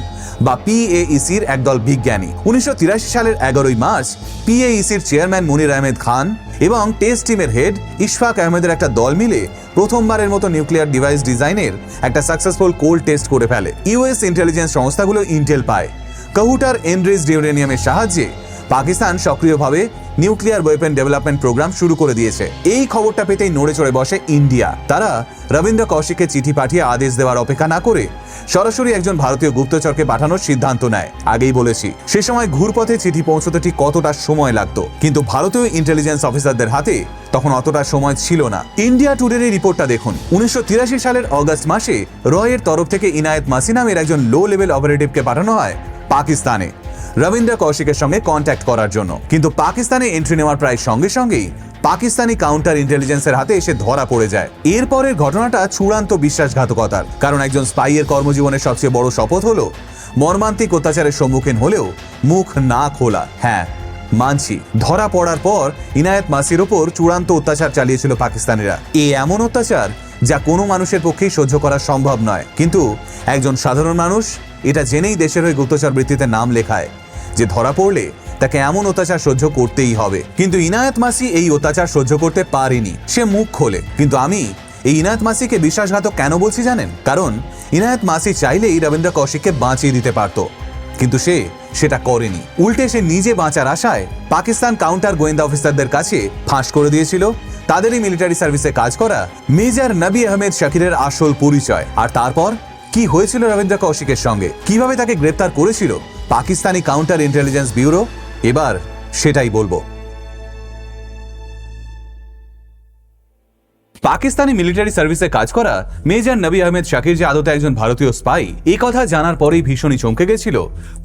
বা পিএইসির একদল বিজ্ঞানী। 1983 সালের 11 মার্চ পিএইসির চেয়ারম্যান মনির আহমেদ খান এবং টেস্ট টিমের হেড ইশফাক আহমেদের একটা দল মিলে প্রথমবারের মতো নিউক্লিয়ার ডিভাইস ডিজাইনের একটা সাকসেসফুল কোল্ড টেস্ট করে ফেলে। ইউএস ইন্টেলিজেন্স সংস্থাগুলো ইন্টেল পায় কাহুটার এনরিচড ইউরেনিয়ামের সাহায্যে পাকিস্তান সক্রিয়ভাবে নিউক্লিয়ার ওয়েপন ডেভেলপমেন্ট প্রোগ্রাম শুরু করে দিয়েছে। এই খবরটা পেতেই নড়ে চড়ে বসে ইন্ডিয়া। তারা রবীন্দ্র কৌশিককে চিঠি পাঠিয়ে আদেশ দেওয়ার অপেক্ষা না করে সরাসরি একজন ভারতীয় গুপ্তচরকে পাঠানোর সিদ্ধান্ত নেয়। আগেই বলেছি সে সময় ঘুরপথে চিঠি পৌঁছতে ঠিক কতটা সময় লাগতো, কিন্তু ভারতীয় ইন্টেলিজেন্স অফিসারদের হাতে তখন অতটা সময় ছিল না। ইন্ডিয়া টুডের এই রিপোর্টটা দেখুন। 1983 সালের অগস্ট মাসে রয়ের তরফ থেকে ইনায়েত মাসি নামের একজন লো লেভেল অপারেটিভকে পাঠানো হয় পাকিস্তানে রবীন্দ্র কৌশিকের সঙ্গে কন্ট্যাক্ট করার জন্য। কিন্তু পাকিস্তানে এন্ট্রি নেওয়ার প্রায় সঙ্গে সঙ্গেই পাকিস্তানি কাউন্টার ইন্টেলিজেন্সের হাতে এসে ধরা পড়ে যায়। এরপরের ঘটনাটা চূড়ান্ত বিশ্বাসঘাতকতার, কারণ একজন স্পাইয়ের কর্মজীবনের সবচেয়ে বড় শপথ হলো মর্মান্তিক অত্যাচারের সম্মুখীন হলেও মুখ না খোলা। হ্যাঁ, মানছি, ধরা পড়ার পর ইনায়েত মাসির ওপর চূড়ান্ত অত্যাচার চালিয়েছিল পাকিস্তানিরা। এমন অত্যাচার যা কোনো মানুষের পক্ষেই সহ্য করা সম্ভব নয়, কিন্তু একজন সাধারণ মানুষ এটা জেনেই দেশের হয়ে গুপ্তচর বৃত্তিতে নাম লেখায় যে ধরা পড়লে তাকে এমন অত্যাচার সহ্য করতেই হবে। কিন্তু ইনায়েত মাসি এই অত্যাচার সহ্য করতে পারেনি, সে মুখ খোলে। কিন্তু আমি এই ইনায়েত মাসিকে বিশ্বাসঘাতক কেন বলছি জানেন? কারণ ইনায়েত মাসি চাইলেই রবীন্দ্র কৌশিককে বাঁচিয়ে দিতে পারত, কিন্তু সে সেটা করেনি। উল্টে সে নিজে বাঁচার আশায় পাকিস্তান কাউন্টার গোয়েন্দা অফিসারদের কাছে ফাঁস করে দিয়েছিল তাদেরই মিলিটারি সার্ভিসে কাজ করা মেজর নবী আহমেদ শাকিরের আসল পরিচয়। আর তারপর কি হয়েছিল রবীন্দ্র কৌশিকের সঙ্গে, কিভাবে তাকে গ্রেপ্তার করেছিল পাকিস্তানি কাউন্টার ইন্টেলিজেন্স ব্যুরো, এবার সেটাই বলবো। পাকিস্তানি মিলিটারি সার্ভিসে কাজ করা মেজর নবী আহমেদ শাকির যে আদতে একজন ভারতীয় স্পাই, এই কথা জানার পরেই ভীষণই চমকে গেছিল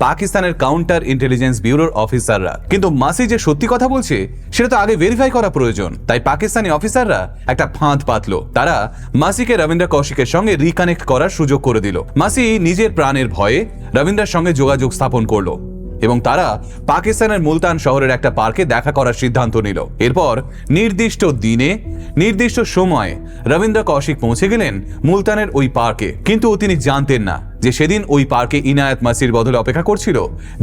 পাকিস্তানের কাউন্টার ইন্টেলিজেন্স ব্যুরোর অফিসাররা। কিন্তু মাসি যে সত্যি কথা বলছে সেটা তো আগে ভেরিফাই করা প্রয়োজন। তাই পাকিস্তানি অফিসাররা একটা ফাঁদ পাতলো। তারা মাসিকে রবীন্দ্র কৌশিকের সঙ্গে রিকানেক্ট করার সুযোগ করে দিল। মাসি নিজের প্রাণের ভয়ে রবীন্দ্রের সঙ্গে যোগাযোগ স্থাপন করলো এবং তারা পাকিস্তানের মুলতান শহরের একটা পার্কে দেখা করার সিদ্ধান্ত নিল। এরপর নির্দিষ্ট দিনে নির্দিষ্ট সময়ে রবীন্দ্র কৌশিক পৌঁছে গেলেন মুলতানের ওই পার্কে। কিন্তু তিনি জানতেন না যে সেদিন ওই পার্কে ইনায়েত মাসির বদলে অপেক্ষা করছিল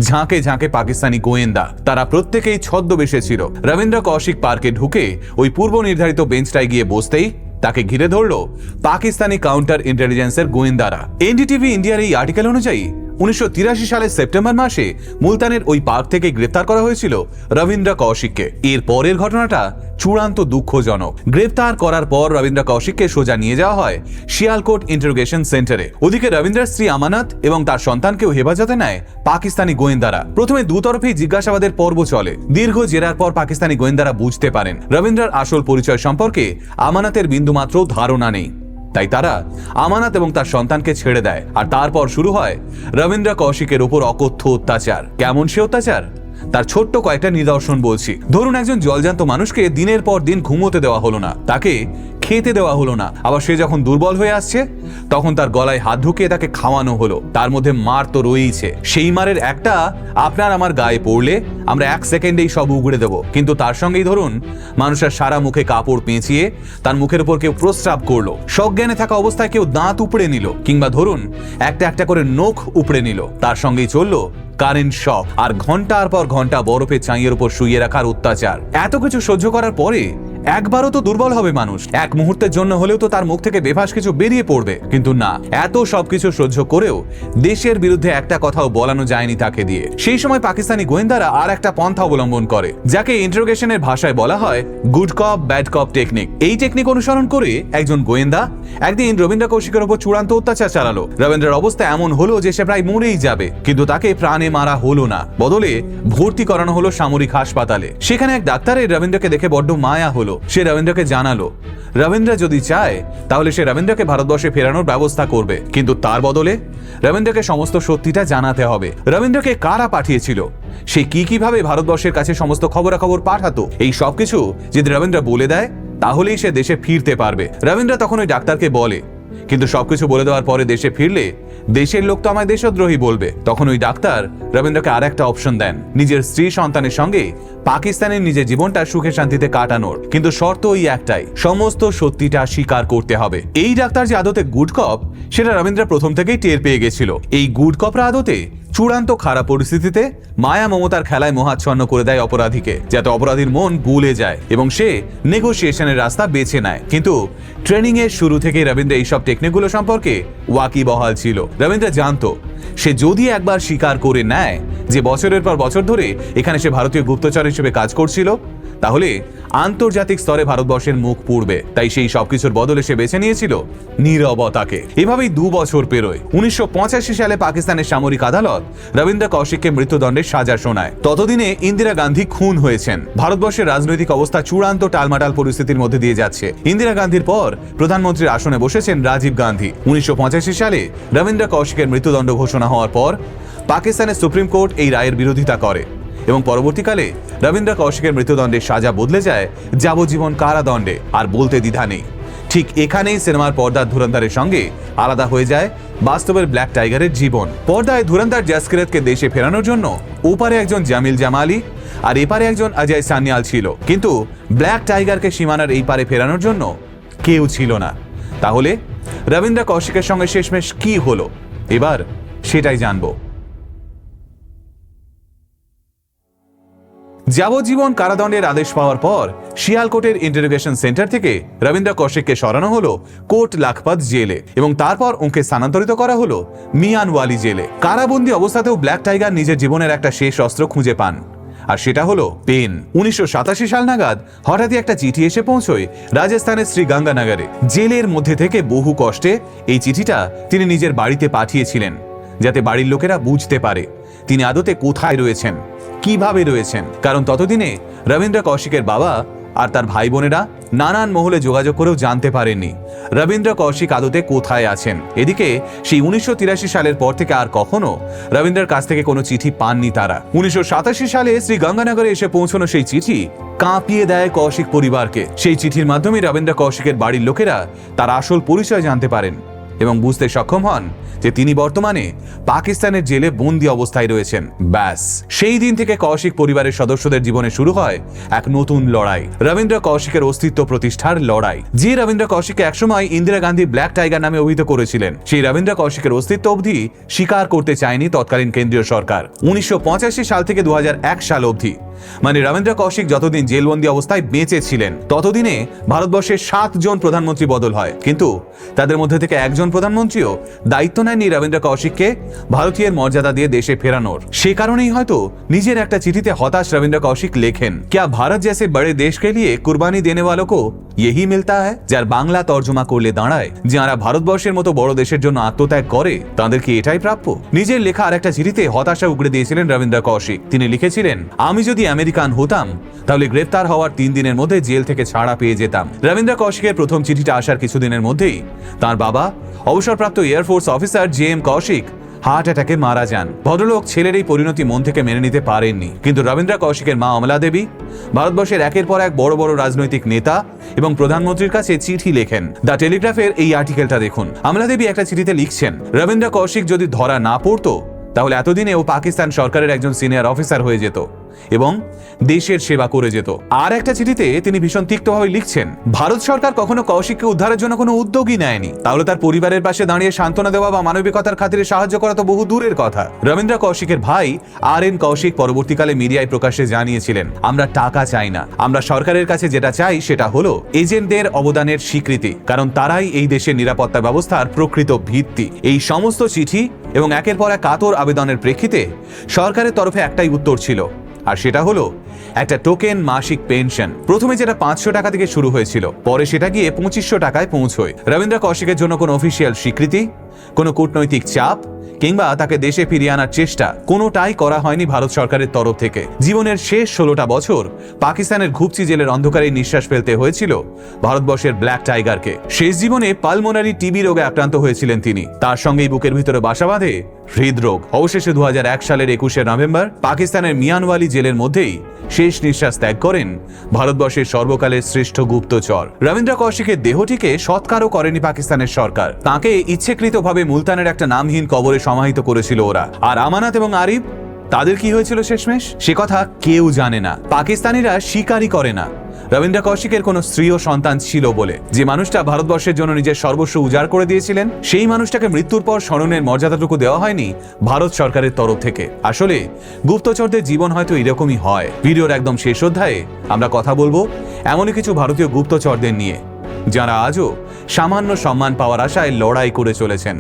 ঝাঁকে ঝাঁকে পাকিস্তানি গোয়েন্দা। তারা প্রত্যেকেই ছদ্মবেশে ছিল। রবীন্দ্র কৌশিক পার্কে ঢুকে ওই পূর্ব নির্ধারিত বেঞ্চটায় গিয়ে বসতেই তাকে ঘিরে ধরল পাকিস্তানি কাউন্টার ইন্টেলিজেন্সের গোয়েন্দারা। এনডিটিভি ইন্ডিয়ার এই আর্টিকেল অনুযায়ী 1983 সালের সেপ্টেম্বর মাসে মুলতানের ওই পার্ক থেকে গ্রেপ্তার করা হয়েছিল রবীন্দ্র কৌশিককে। এর পরের ঘটনাটা চূড়ান্ত দুঃখজনক। গ্রেপ্তার করার পর রবীন্দ্র কৌশিককে সোজা নিয়ে যাওয়া হয় শিয়ালকোট ইন্টারোগেশন সেন্টারে। ওদিকে রবীন্দ্রের স্ত্রী আমানত এবং তার সন্তানকেও হেফাজতে নেয় পাকিস্তানি গোয়েন্দারা। প্রথমে দুতরফেই জিজ্ঞাসাবাদের পর্ব চলে। দীর্ঘ জেরার পর পাকিস্তানি গোয়েন্দারা বুঝতে পারেন রবীন্দ্রের আসল পরিচয় সম্পর্কে আমানতের বিন্দুমাত্র ধারণা নেই। তাই তারা আমানত এবং তার সন্তানকে ছেড়ে দেয়। আর তারপর শুরু হয় রবীন্দ্র কৌশিকের উপর অকথ্য অত্যাচার। কেমন সে অত্যাচার? তার ছোট্ট কয়েকটা নিদর্শন বলছি। ধরুন একজন জলজান্ত মানুষকে দিনের পর দিন ঘুমোতে দেওয়া হলো না, তাকে খেতে দেওয়া হলো না, আবার সে যখন দুর্বল হয়ে আসছে তখন তার গলায় হাত ঢুকিয়ে তাকে খাওয়ানো হলো। তার মধ্যে মার তো রয়েইছে, সেই মারের একটা আপনার আমার গায়ে পড়লে আমরা 1 সেকেন্ডেই সব উগড়ে দেবো। কিন্তু তার সঙ্গেই ধরুন মানুষের সারা মুখে কাপড় পেঁচিয়ে তার মুখের উপর কেউ প্রস্রাব করলো, সজ্ঞানে থাকা অবস্থায় কেউ দাঁত উপড়ে নিল, কিংবা ধরুন একটা একটা করে নখ উপড়ে নিল, তার সঙ্গেই চললো কারেন্ট শক, আর ঘন্টার পর ঘন্টা বরফে চাঁইয়ের উপর শুইয়ে রাখার অত্যাচার। এত কিছু সহ্য করার পরে একবারও তো দুর্বল হবে মানুষ, এক মুহূর্তের জন্য হলেও তো তার মুখ থেকে বেফাস কিছু বেরিয়ে পড়বে। কিন্তু না, এত সবকিছু সহ্য করেও দেশের বিরুদ্ধে একটা কথাও বলানো যায়নি তাকে দিয়ে। সেই সময় পাকিস্তানি গোয়েন্দারা আর একটা পন্থা অবলম্বন করে, যাকে ইন্টারোগেশনের ভাষায় বলা হয় গুড কপ ব্যাড কপ টেকনিক। এই টেকনিক অনুসরণ করে একজন গোয়েন্দা একদিন রবীন্দ্র কৌশিকের উপর চূড়ান্ত অত্যাচার চালালো। রবীন্দ্রের অবস্থা এমন হলো যে সে প্রায় মরেই যাবে, কিন্তু তাকে প্রাণে মারা হলো না, বদলে ভর্তি করানো হলো সামরিক হাসপাতালে। সেখানে এক ডাক্তারের রবীন্দ্রকে দেখে বড্ড মায়া হলো। সে রবীন্দ্রকে জানালো রবীন্দ্র যদি চায় তাহলে সে রবীন্দ্রকে ভারতবর্ষে ফেরানোর ব্যবস্থা করবে, কিন্তু তার বদলে রবীন্দ্রকে সমস্ত সত্যিটা জানাতে হবে। রবীন্দ্রকে কারা পাঠিয়েছিল, সে কিভাবে ভারতবর্ষের কাছে সমস্ত খবরাখবর পাঠাতো, এই সবকিছু যদি রবীন্দ্র বলে দেয় তাহলেই সে দেশে ফিরতে পারবে। রবীন্দ্র তখন ওই ডাক্তারকে বলে, কিন্তু সবকিছু বলে দেওয়ার পরে দেশে ফিরলে দেশের লোক তো আমায় দেশদ্রোহী বলবে। তখন ওই ডাক্তার রবীন্দ্রকে আর একটা অপশন দেন, নিজের স্ত্রী সন্তানের সঙ্গে পাকিস্তানের নিজের জীবনটা সুখে শান্তিতে কাটানোর, কিন্তু শর্ত ওই একটাই, সমস্ত সত্যিটা স্বীকার করতে হবে। এই ডাক্তার যে আদতে গুড কপ সেটা রবীন্দ্র প্রথম থেকেই টের পেয়ে গেছিল। এই গুড কপরা আদতে চূড়ান্ত খারাপ পরিস্থিতিতে মায়া মমতার খেলায় মোহাচ্ছন্ন করে দেয় অপরাধীকে, যাতে অপরাধীর মন গলে যায় এবং সে নেগোসিয়েশনের রাস্তা বেছে নেয়। কিন্তু ট্রেনিং এর শুরু থেকে রবীন্দ্র এইসব টেকনিকগুলো সম্পর্কে ওয়াকিবহাল ছিল। রবীন্দ্র জানতো সে যদি একবার স্বীকার করে নেয় যে বছরের পর বছর ধরে এখানে সে ভারতীয় গুপ্তচর হিসেবে কাজ করছিল, তাহলে আন্তর্জাতিক স্তরে ভারতবর্ষের মুখ পুড়বে। তাই সেই সবকিছুর বদলে সে বেছে নিয়েছিল নীরবতাকে। এভাবেই 2 বছর পেরোয়। 1985 সালে পাকিস্তানের সামরিক আদালত রবীন্দ্র কৌশিককে মৃত্যুদণ্ডের সাজা শোনায়। ততদিনে ইন্দিরা গান্ধী খুন হয়েছেন। ভারতবর্ষের রাজনৈতিক অবস্থা চূড়ান্ত টালমাটাল পরিস্থিতির মধ্যে দিয়ে যাচ্ছে। ইন্দিরা গান্ধীর পর প্রধানমন্ত্রীর আসনে বসেছেন রাজীব গান্ধী। 1985 সালে রবীন্দ্র কৌশিকের মৃত্যুদণ্ড ঘোষণা হওয়ার পর পাকিস্তানের সুপ্রিম কোর্ট এই রায়ের বিরোধিতা করে এবং পরবর্তীকালে রবীন্দ্র কৌশিকের মৃত্যুদণ্ডের সাজা বদলে যায় যাবজ্জীবন কারাদণ্ডে। আর বলতে দ্বিধা নেই, ঠিক এখানেই সিনেমার পর্দার ধুরন্ধরের সঙ্গে আলাদা হয়ে যায় বাস্তবের ব্ল্যাক টাইগারের জীবন। পর্দায় ধুরন্ধর জাসকিরতকে দেশে ফেরানোর জন্য ওপারে একজন জামিল জামালি আর এপারে একজন অজয় সান্যাল ছিল, কিন্তু ব্ল্যাক টাইগারকে সীমানার এই পারে ফেরানোর জন্য কেউ ছিল না। তাহলে রবীন্দ্র কৌশিকের সঙ্গে শেষমেশ কি হলো, এবার সেটাই জানবো। যাবজ্জীবন কারাদণ্ডের আদেশ পাওয়ার পর শিয়ালকোটের ইন্টারোগেশন সেন্টার থেকে রবীন্দ্র কৌশিককে সরানো হলো কোট লাখপত জেলে এবং তারপর ওকে স্থানান্তরিত করা হলো মিয়ানওয়ালি জেলে। কারাবন্দী অবস্থাতেও ব্ল্যাক টাইগার নিজের জীবনের একটা শেষ অস্ত্র খুঁজে পান, আর সেটা হলো পেন। 1987 সাল নাগাদ হঠাৎই একটা চিঠি এসে পৌঁছয় রাজস্থানের শ্রীগঙ্গানগরে। জেলের মধ্যে থেকে বহু কষ্টে এই চিঠিটা তিনি নিজের বাড়িতে পাঠিয়েছিলেন, যাতে বাড়ির লোকেরা বুঝতে পারে তিনি আদতে কোথায় রয়েছেন, কিভাবে রয়েছেন। কারণ ততদিনে রবীন্দ্র কৌশিকের বাবা আর তার ভাই বোনেরা নানান মহলে যোগাযোগ করেও জানতে পারেননি রবীন্দ্র কৌশিক আদতে কোথায় আছেন। এদিকে সেই 1983 সালের পর থেকে আর কখনো রবীন্দ্রের কাছ থেকে কোনো চিঠি পাননি তারা। 1987 সালে শ্রীগঙ্গানগরে এসে পৌঁছানো সেই চিঠি কাঁপিয়ে দেয় কৌশিক পরিবারকে। সেই চিঠির মাধ্যমে রবীন্দ্র কৌশিকের বাড়ির লোকেরা তার আসল পরিচয় জানতে পারেন এবং বুঝতে সক্ষম হন যে তিনি বর্তমানে পাকিস্তানের জেলে বন্দী অবস্থায় রয়েছেন। ব্যাস, সেই দিন থেকে কৌশিক পরিবারের সদস্যদের জীবনে শুরু হয় এক নতুন লড়াই, রবীন্দ্র কৌশিকের অস্তিত্ব প্রতিষ্ঠার লড়াই। যে রবীন্দ্র কৌশিককে একসময় ইন্দিরা গান্ধী ব্ল্যাক টাইগার নামে অভিহিত করেছিলেন, সেই রবীন্দ্র কৌশিকের অস্তিত্ব অবধি স্বীকার করতে চায়নি তৎকালীন কেন্দ্রীয় সরকার। 1985 সাল থেকে 2001 সাল অবধি, মানে রবীন্দ্র কৌশিক যতদিন জেলবন্দী অবস্থায় বেঁচে ছিলেন, ততদিনে ভারতবর্ষের 7 জন প্রধানমন্ত্রী বদল হয়, কিন্তু তাদের মধ্যে থেকে একজন প্রধানমন্ত্রীও দায়িত্ব নেননি রবীন্দ্র কৌশিককে ভারতীয় মর্যাদা দিয়ে দেশে ফেরানোর। সে কারণেই হয়তো নিজের একটা চিঠিতে হতাশ রবীন্দ্র কৌশিক লেখেন, क्या भारत जैसे बड़े देश के लिए कुर्बानी देने वालों को यही मिलता है? যার বাংলা তর্জমা করলে দাঁড়ায়, যারা ভারতবর্ষের মতো বড় দেশের জন্য আত্মত্যাগ করে তাদের কি এটাই প্রাপ্য? নিজের লেখা আরেকটা চিঠিতে হতাশা উগড়ে দিয়েছিলেন রবীন্দ্র কৌশিক। তিনি লিখেছিলেন, আমি যদি আমেরিকান হতাম তাহলে গ্রেফতার হওয়ার 3 দিনের মধ্যে জেল থেকে ছাড়া পেয়ে যেতাম। রবীন্দ্র কৌশিকের প্রথম চিঠিটা আসার কিছুদিনের মধ্যেই তার বাবা অবসরপ্রাপ্ত air force officer J M Kaushik heart অ্যাটাকে মারা যান। ভদ্রলোক ছেলের এই পরিণতি মন থেকে মেনে নিতে পারেননি, কিন্তু রবীন্দ্র কৌশিকের মা অমলা দেবী ভারতবর্ষের একের পর এক বড় বড় রাজনৈতিক নেতা এবং প্রধানমন্ত্রীর কাছে চিঠি লেখেন। দ্য টেলিগ্রাফের এই আর্টিকেলটা দেখুন। অমলা দেবী একটা চিঠিতে লিখছেন, রবীন্দ্র কৌশিক যদি ধরা না পড়তো তাহলে এতদিনে ও পাকিস্তান সরকারের একজন সিনিয়র অফিসার হয়ে যেত এবং দেশের সেবা করে যেত। আর একটা চিঠিতে তিনি ভীষণ তিক্তভাবে লিখছেন, ভারত সরকার কখনো কৌশিককে উদ্ধারের জন্য কোনো উদ্যোগই নেয়নি, তাহলে তার পরিবারের পাশে দাঁড়িয়ে সান্ত্বনা দেওয়া বা মানবিকতার খাতিরে সাহায্য করা তো বহু দূরের কথা। রবীন্দ্র কৌশিকের ভাই আর.এন. কৌশিক পরবর্তীকালে মিডিয়ায় প্রকাশ্যে জানিয়েছিলেন, আমরা টাকা চাই না, আমরা সরকারের কাছে যেটা চাই সেটা হলো এজেন্টদের অবদানের স্বীকৃতি, কারণ তারাই এই দেশের নিরাপত্তা ব্যবস্থার প্রকৃত ভিত্তি। এই সমস্ত চিঠি এবং একের পর এক কাতর আবেদনের প্রেক্ষিতে সরকারের তরফে একটাই উত্তর ছিল, আর সেটা হলো একটা টোকেন মাসিক পেনশন। প্রথমে যেটা 500 টাকা থেকে শুরু হয়েছিল, পরে সেটা গিয়ে 2500 টাকায় পৌঁছয়। রবীন্দ্র কৌশিকের জন্য কোনো অফিসিয়াল স্বীকৃতি, কোনো কূটনৈতিক চাপ কিংবা তাকে দেশে ফিরিয়ে আনার চেষ্টা কোনোটাই করা হয়নি ভারত সরকারের তরফ থেকে। জীবনের শেষ 16টা বছর পাকিস্তানের ঘুপচি জেলের অন্ধকারে নিঃশ্বাস ফেলতে হয়েছিল ভারতবর্ষের ব্ল্যাক টাইগারকে। শেষ জীবনে পালমোনারি টিবি রোগে আক্রান্ত হয়েছিলেন তিনি। তার সঙ্গেই বুকের ভিতরে বাসা বাঁধে হৃদরোগ। অবশেষে 2001 সালের 21শে নভেম্বর পাকিস্তানের মিয়ানওয়ালি জেলের মধ্যেই শেষ নিঃশ্বাস ত্যাগ করেন ভারতবর্ষের সর্বকালের শ্রেষ্ঠ গুপ্তচর। রবীন্দ্র কৌশিকের দেহটিকে সৎকারও করেনি পাকিস্তানের সরকার। তাকে ইচ্ছেকৃতভাবে মুলতানের একটা নামহীন কবরে সমাহিত করেছিল ওরা। আর আমানত এবং আরিফ, তাদের কি হয়েছিল শেষমেশ সে কথা কেউ জানে না। পাকিস্তানিরা স্বীকারই করে না রবীন্দ্র কৌশিকের কোনো স্ত্রী ও সন্তান ছিল বলে। যে মানুষটা ভারতবর্ষের জন্য নিজের সর্বস্ব উজাড় করে দিয়েছিলেন, সেই মানুষটাকে মৃত্যুর পর স্মরণের মর্যাদাটুকু দেওয়া হয়নি ভারত সরকারের তরফ থেকে। আসলে গুপ্তচরদের জীবন হয়তো এরকমই হয়। ভিডিওর একদম শেষ অধ্যায়ে আমরা কথা বলবো এমনই কিছু ভারতীয় গুপ্তচরদের নিয়ে, যারা আজও সামান্য সম্মান পাওয়ার আশায় লড়াই করে চলেছেন।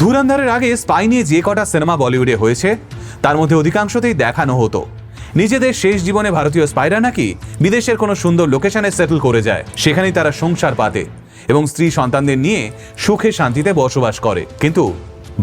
ধুরন্ধরের আগে স্পাই নিয়ে যে কটা সিনেমা বলিউডে হয়েছে তার মধ্যে অধিকাংশতেই দেখানো হতো নিজেদের শেষ জীবনে ভারতীয় স্পাইরা নাকি বিদেশের কোনো সুন্দর লোকেশনে সেটেল করে যায়, সেখানেই তারা সংসার পাতে এবং স্ত্রী সন্তানদের নিয়ে সুখে শান্তিতে বসবাস করে। কিন্তু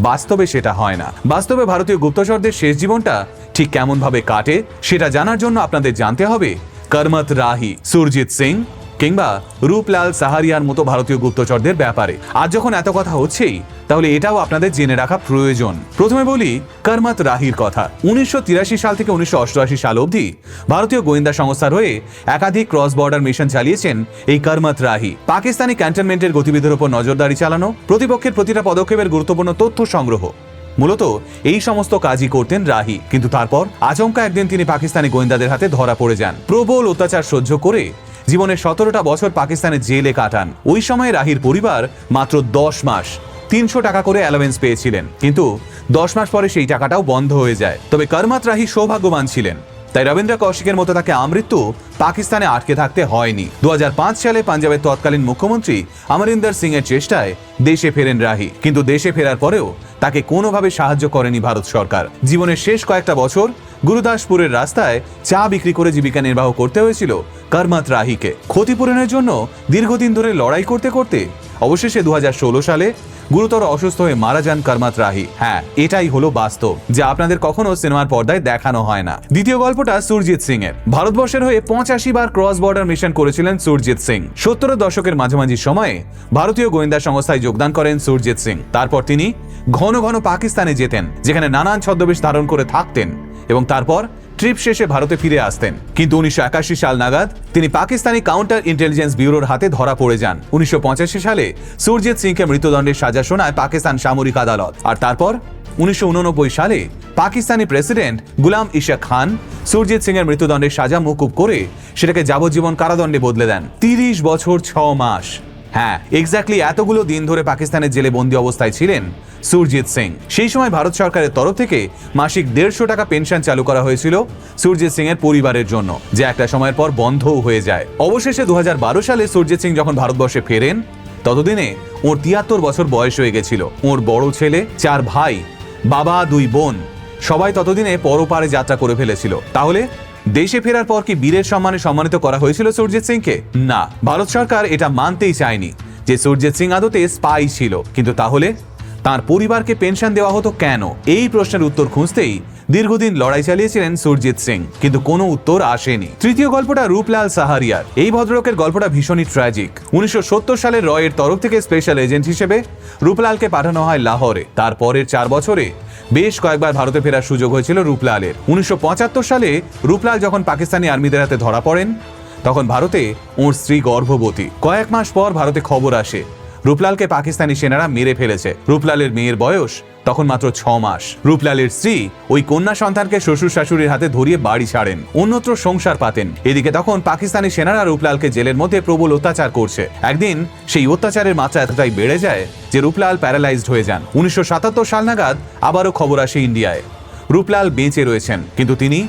বাস্তবে সেটা হয় না। বাস্তবে ভারতীয় গুপ্তচরদের শেষ জীবনটা ঠিক কেমন ভাবে কাটে সেটা জানার জন্য আপনাদের জানতে হবে করমত রাহি, সুরজিৎ সিং কিংবা রূপলাল সাহারিয়ার মতো ভারতীয় গুপ্তচরদের ব্যাপারে। আজ যখন এত কথা হচ্ছেই, তাহলে এটাও আপনাদের জেনে রাখা প্রয়োজন। প্রথমে বলি করমত রাহির কথা। 1983 সাল থেকে 1988 সাল অবধি ভারতীয় গোয়েন্দা সংস্থার হয়ে একাধিক ক্রস বর্ডার মিশন চালিয়েছেন এই করমত রাহি। পাকিস্তানি ক্যান্টনমেন্টের গতিবিধির উপর নজরদারি চালানো, প্রতিপক্ষের প্রতিটা পদক্ষেপের গুরুত্বপূর্ণ তথ্য সংগ্রহ, মূলত এই সমস্ত কাজই করতেন রাহি। কিন্তু তারপর আচমকা একদিন তিনি পাকিস্তানি গোয়েন্দাদের হাতে ধরা পড়ে যান। প্রবল অত্যাচার সহ্য করে জীবনের 17টা বছর পাকিস্তানে জেলে কাটান। ওই সময় রাহির পরিবার মাত্র 10 মাস 300 টাকা করে অ্যালাওয়েন্স পেয়েছিলেন, কিন্তু 10 মাস পরে সেই টাকাটাও বন্ধ হয়ে যায়। তবে করমত রাহি সৌভাগ্যবান ছিলেন, তাই রবীন্দ্র কৌশিকের মতো তাকে আমৃত্যু পাকিস্তানে আটকে থাকতে হয়নি। 2005 সালে পাঞ্জাবের তৎকালীন মুখ্যমন্ত্রী অমরিন্দর সিং এর চেষ্টায় দেশে ফেরেন রাহি, কিন্তু দেশে ফেরার পরেও তাকে কোনোভাবে সাহায্য করেনি ভারত সরকার। জীবনের শেষ কয়েকটা বছর গুরুদাসপুরের রাস্তায় চা বিক্রি করে জীবিকা নির্বাহ করতে হয়েছিল করমত রাহিকে। ক্ষতিপূরণের জন্য দীর্ঘদিন ধরে লড়াই করতে করতে অবশেষে 2016 সালে গুরুতর অসুস্থ হয়ে মারা যান করমত রাহি। হ্যাঁ, এটাই হলো বাস্তব, যা আপনাদের কখনো সিনেমার পর্দায় দেখানো হয় না। দ্বিতীয় গল্পটা সুরজিৎ সিং এর। ভারতবর্ষের হয়ে 85 বার ক্রস বর্ডার মিশন করেছিলেন সুরজিৎ সিং। 70 দশকের মাঝামাঝি সময়ে ভারতীয় গোয়েন্দা সংস্থায় যোগদান করেন সুরজিৎ সিং। তারপর তিনি ঘন ঘন পাকিস্তানে যেতেন, যেখানে নানান ছদ্মবেশ ধারণ করে থাকতেন এবং তারপর ট্রিপ শেষে ভারতে ফিরে আসতেন। কিন্তু 1981 সাল নাগাদ তিনি পাকিস্তানি কাউন্টার ইন্টেলিজেন্স ব্যুরোর হাতে ধরা পড়ে যান। 1985 সালে সুরজিৎ সিংকে মৃত্যুদণ্ডের সাজা শোনায় পাকিস্তান সামরিক আদালত। আর তারপর 1989 সালে পাকিস্তানি প্রেসিডেন্ট গুলাম ইশা খান সুরজিৎ সিং এর মৃত্যুদণ্ডের সাজা মকুব করে সেটাকে যাবজ্জীবন কারাদণ্ডে বদলে দেন। 30 বছর 6 মাস। হ্যাঁ, এক্স্যাক্টলি এতগুলো দিন ধরে পাকিস্তানের জেলে বন্দী অবস্থায় ছিলেন সুরজিৎ সিং। সেই সময় ভারত সরকারের তরফ থেকে মাসিক 150 টাকা পেনশন চালু করা হয়েছিল সুরজিৎ সিং এর পরিবারের জন্য, যা একটা সময়ের পর বন্ধও হয়ে যায়। অবশেষে 2012 সালে সুরজিৎ সিং যখন ভারতবর্ষে ফেরেন, ততদিনে ওর 73 বছর বয়স হয়ে গেছিল। ওর বড় ছেলে, 4 ভাই, বাবা, 2 বোন সবাই ততদিনে পরপারে যাত্রা করে ফেলেছিল। তাহলে দেশে ফেরার পর কি বীরের সম্মানে সম্মানিত করা হয়েছিল সুরজিৎ সিংকে? না, ভারত সরকার এটা মানতেই চায়নি যে সুরজিৎ সিং আদতে স্পাই ছিল। কিন্তু তাহলে তার পরিবারকে পেনশন দেওয়া হতো কেন? এই প্রশ্নের উত্তর খুঁজতেই দীর্ঘদিন লড়াই চালিয়েছিলেন সুরজিৎ সিং, কিন্তু কোনো উত্তর আসেনি। তৃতীয় গল্পটা রূপলাল সাহারিয়ার। এই ভদ্রলোকের গল্পটা ভীষণই ট্র্যাজিক। 1970 সালে রয়ের তরফ থেকে স্পেশাল এজেন্ট হিসেবে রূপলালকে পাঠানো হয় লাহোরে। তারপরের 4 বছরে বেশ কয়েকবার ভারতে ফেরার সুযোগ হয়েছিল রূপলালের। 1975 সালে রূপলাল যখন পাকিস্তানি আর্মিদের হাতে ধরা পড়েন, তখন ভারতে ওর স্ত্রী গর্ভবতী। কয়েক মাস পর ভারতে খবর আসে রূপলালকে পাকিস্তানি সেনারা মেরে ফেলেছে। রূপলালের মেয়ের বয়স তখন মাত্র 6 মাস। রূপলালের স্ত্রী ওই কন্যা সন্তানকে শ্বশুর শাশুড়ির হাতে ধরিয়ে বাড়ি ছাড়েন, অন্যত্র সংসার পাতেন। এদিকে তখন পাকিস্তানি সেনারা রূপলালকে জেলের মধ্যে প্রবল অত্যাচার করছে। একদিন সেই অত্যাচারের মাত্রা এতটাই বেড়ে যায় যে রূপলাল প্যারালাইজড হয়ে যান। 1977 সাল নাগাদ আবারও খবর আসে ইন্ডিয়ায় রূপলাল বেঁচে রয়েছেন, কিন্তু তিনি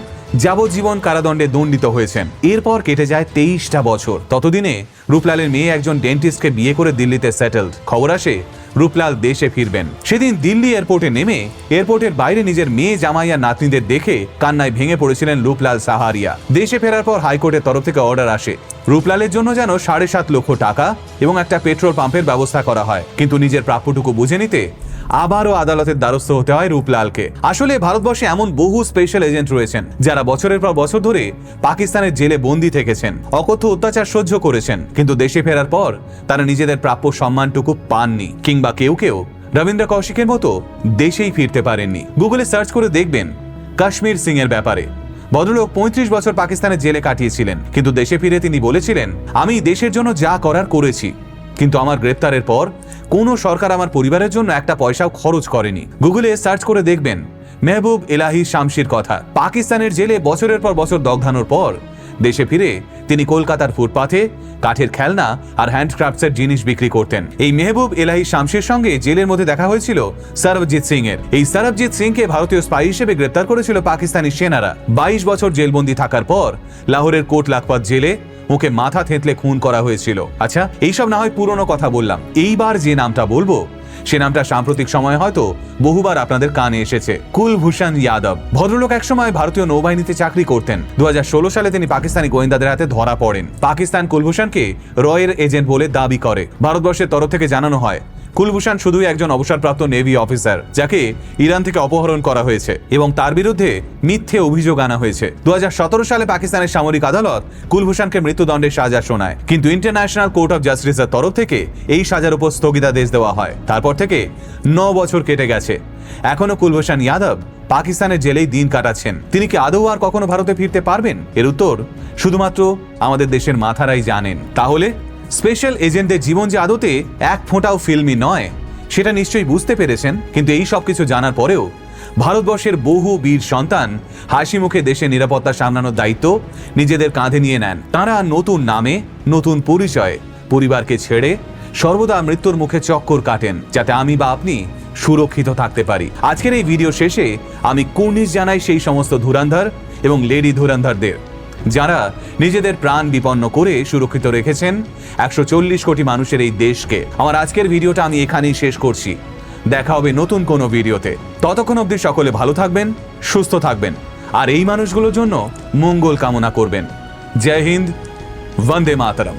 যাবজ্জীবন কারাদণ্ডে দণ্ডিত হয়েছেন। এরপর কেটে যায় 23টা বছর। ততদিনে রূপলালের মেয়ে একজন ডেন্টিস্টকে বিয়ে করে দিল্লিতে সেটেলড। খবর আসে রূপলাল দেশে ফিরবেন। সেদিন দিল্লি এয়ারপোর্টে নেমে এয়ারপোর্টের বাইরে নিজের মেয়ে জামাই আর নাতনিদের দেখে কান্নায় ভেঙে পড়েছিলেন রূপলাল সাহারিয়া। দেশে ফেরার পর হাইকোর্টের তরফ থেকে অর্ডার আসে রূপলালের জন্য যেন 7.5 লক্ষ টাকা এবং একটা পেট্রোল পাম্পের ব্যবস্থা করা হয়। কিন্তু নিজের প্রাপ্যটুকু বুঝে নিতে আবারও আদালতের দ্বারস্থ হতে হয় রূপলালকে। আসলে ভারতবর্ষে এমন বহু স্পেশাল এজেন্ট রয়েছেন যারা বছরের পর বছর ধরে পাকিস্তানের জেলে বন্দী থেকেছেন, অকথ্য অত্যাচার সহ্য করেছেন, কিন্তু দেশে ফেরার পর তারা নিজেদের প্রাপ্য সম্মানটুকু পাননি, কিংবা কেউ কেউ রবীন্দ্র কৌশিকের মতো দেশেই ফিরতে পারেননি। গুগলে সার্চ করে দেখবেন কাশ্মীর সিং এর ব্যাপারে। ভদ্রলোক 35 বছর পাকিস্তানের জেলে কাটিয়েছিলেন, কিন্তু দেশে ফিরে তিনি বলেছিলেন, আমি দেশের জন্য যা করার করেছি, কিন্তু আমার গ্রেপ্তারের পর কোনো সরকার আমার পরিবারের জন্য একটা পয়সাও খরচ করেনি। গুগলে সার্চ করে দেখবেন মেহবুব এলাহি শামসির কথা। পাকিস্তানের জেলে বছরের পর বছর দগ্ধানোর পর দেশে ফিরে তিনি কলকাতার ফুটপাথে কাঠের খেলনা আর হ্যান্ডক্রাফটসের জিনিস বিক্রি করতেন। এই মেহবুব এলাহি শামসির সঙ্গে জেলের মধ্যে দেখা হয়েছিল সরবজিৎ সিং এর। এই সরবজিৎ সিংকে ভারতীয় স্পাই হিসেবে গ্রেপ্তার করেছিল পাকিস্তানি সেনারা। 22 বছর জেলবন্দি থাকার পর লাহোরের কোট লাখপত জেলে ওকে মাথা থেঁতলে খুন করা হয়েছিল। আচ্ছা, এইসব না হয় পুরনো কথা বললাম। এইবার যে নামটা বলবো সে নামটা সাম্প্রতিক সময়ে হয়তো বহুবার আপনাদের কানে এসেছে, কুলভূষণ যাদব। ভদ্রলোক একসময় ভারতীয় নৌবাহিনীতে চাকরি করতেন। 2016 সালে তিনি পাকিস্তানি গোয়েন্দাদের হাতে ধরা পড়েন। পাকিস্তান কুলভূষণকে রয়ের এজেন্ট বলে দাবি করে। ভারতবর্ষের তরফ থেকে জানানো হয় কুলভূষণ শুধুই একজন অবসরপ্রাপ্ত নেভি অফিসার, যাকে ইরান থেকে অপহরণ করা হয়েছে এবং তার বিরুদ্ধে মিথ্যে অভিযোগ আনা হয়েছে। 2017 সালে পাকিস্তানের সামরিক আদালত কুলভূষণকে মৃত্যুদণ্ডের সাজা শোনায়, কিন্তু ইন্টারন্যাশনাল কোর্ট অফ জাস্টিসের তরফ থেকে এই সাজার উপর স্থগিতাদেশ দেওয়া হয়। তারপর থেকে 9 বছর কেটে গেছে। এখনো কুলভূষণ যাদব পাকিস্তানের জেলেই দিন কাটাচ্ছেন। তিনি কি আদৌ আর কখনো ভারতে ফিরতে পারবেন? এর উত্তর শুধুমাত্র আমাদের দেশের মাথারাই জানেন। তাহলে স্পেশাল এজেন্টদের জীবন যে আদতে এক ফোঁটাও ফিল্মি নয় সেটা নিশ্চয়ই বুঝতে পেরেছেন। কিন্তু এই সব কিছু জানার পরেও ভারতবর্ষের বহু বীর সন্তান হাসি মুখে দেশের নিরাপত্তা সামলানোর দায়িত্ব নিজেদের কাঁধে নিয়ে নেন। তারা নতুন নামে, নতুন পরিচয়ে পরিবারকে ছেড়ে সর্বদা মৃত্যুর মুখে চক্কর কাটেন, যাতে আমি বা আপনি সুরক্ষিত থাকতে পারি। আজকের এই ভিডিও শেষে আমি কুর্নিশ জানাই সেই সমস্ত ধুরন্ধর এবং লেডি ধুরন্ধরদের যারা নিজেদের প্রাণ বিপন্ন করে সুরক্ষিত রেখেছেন 140 কোটি মানুষের এই দেশকে। আমার আজকের ভিডিওটা আমি এখানেই শেষ করছি। দেখা হবে নতুন কোনো ভিডিওতে। ততক্ষণ অবধি সকলে ভালো থাকবেন, সুস্থ থাকবেন আর এই মানুষগুলোর জন্য মঙ্গল কামনা করবেন। জয় হিন্দ, বন্দে মাতরম।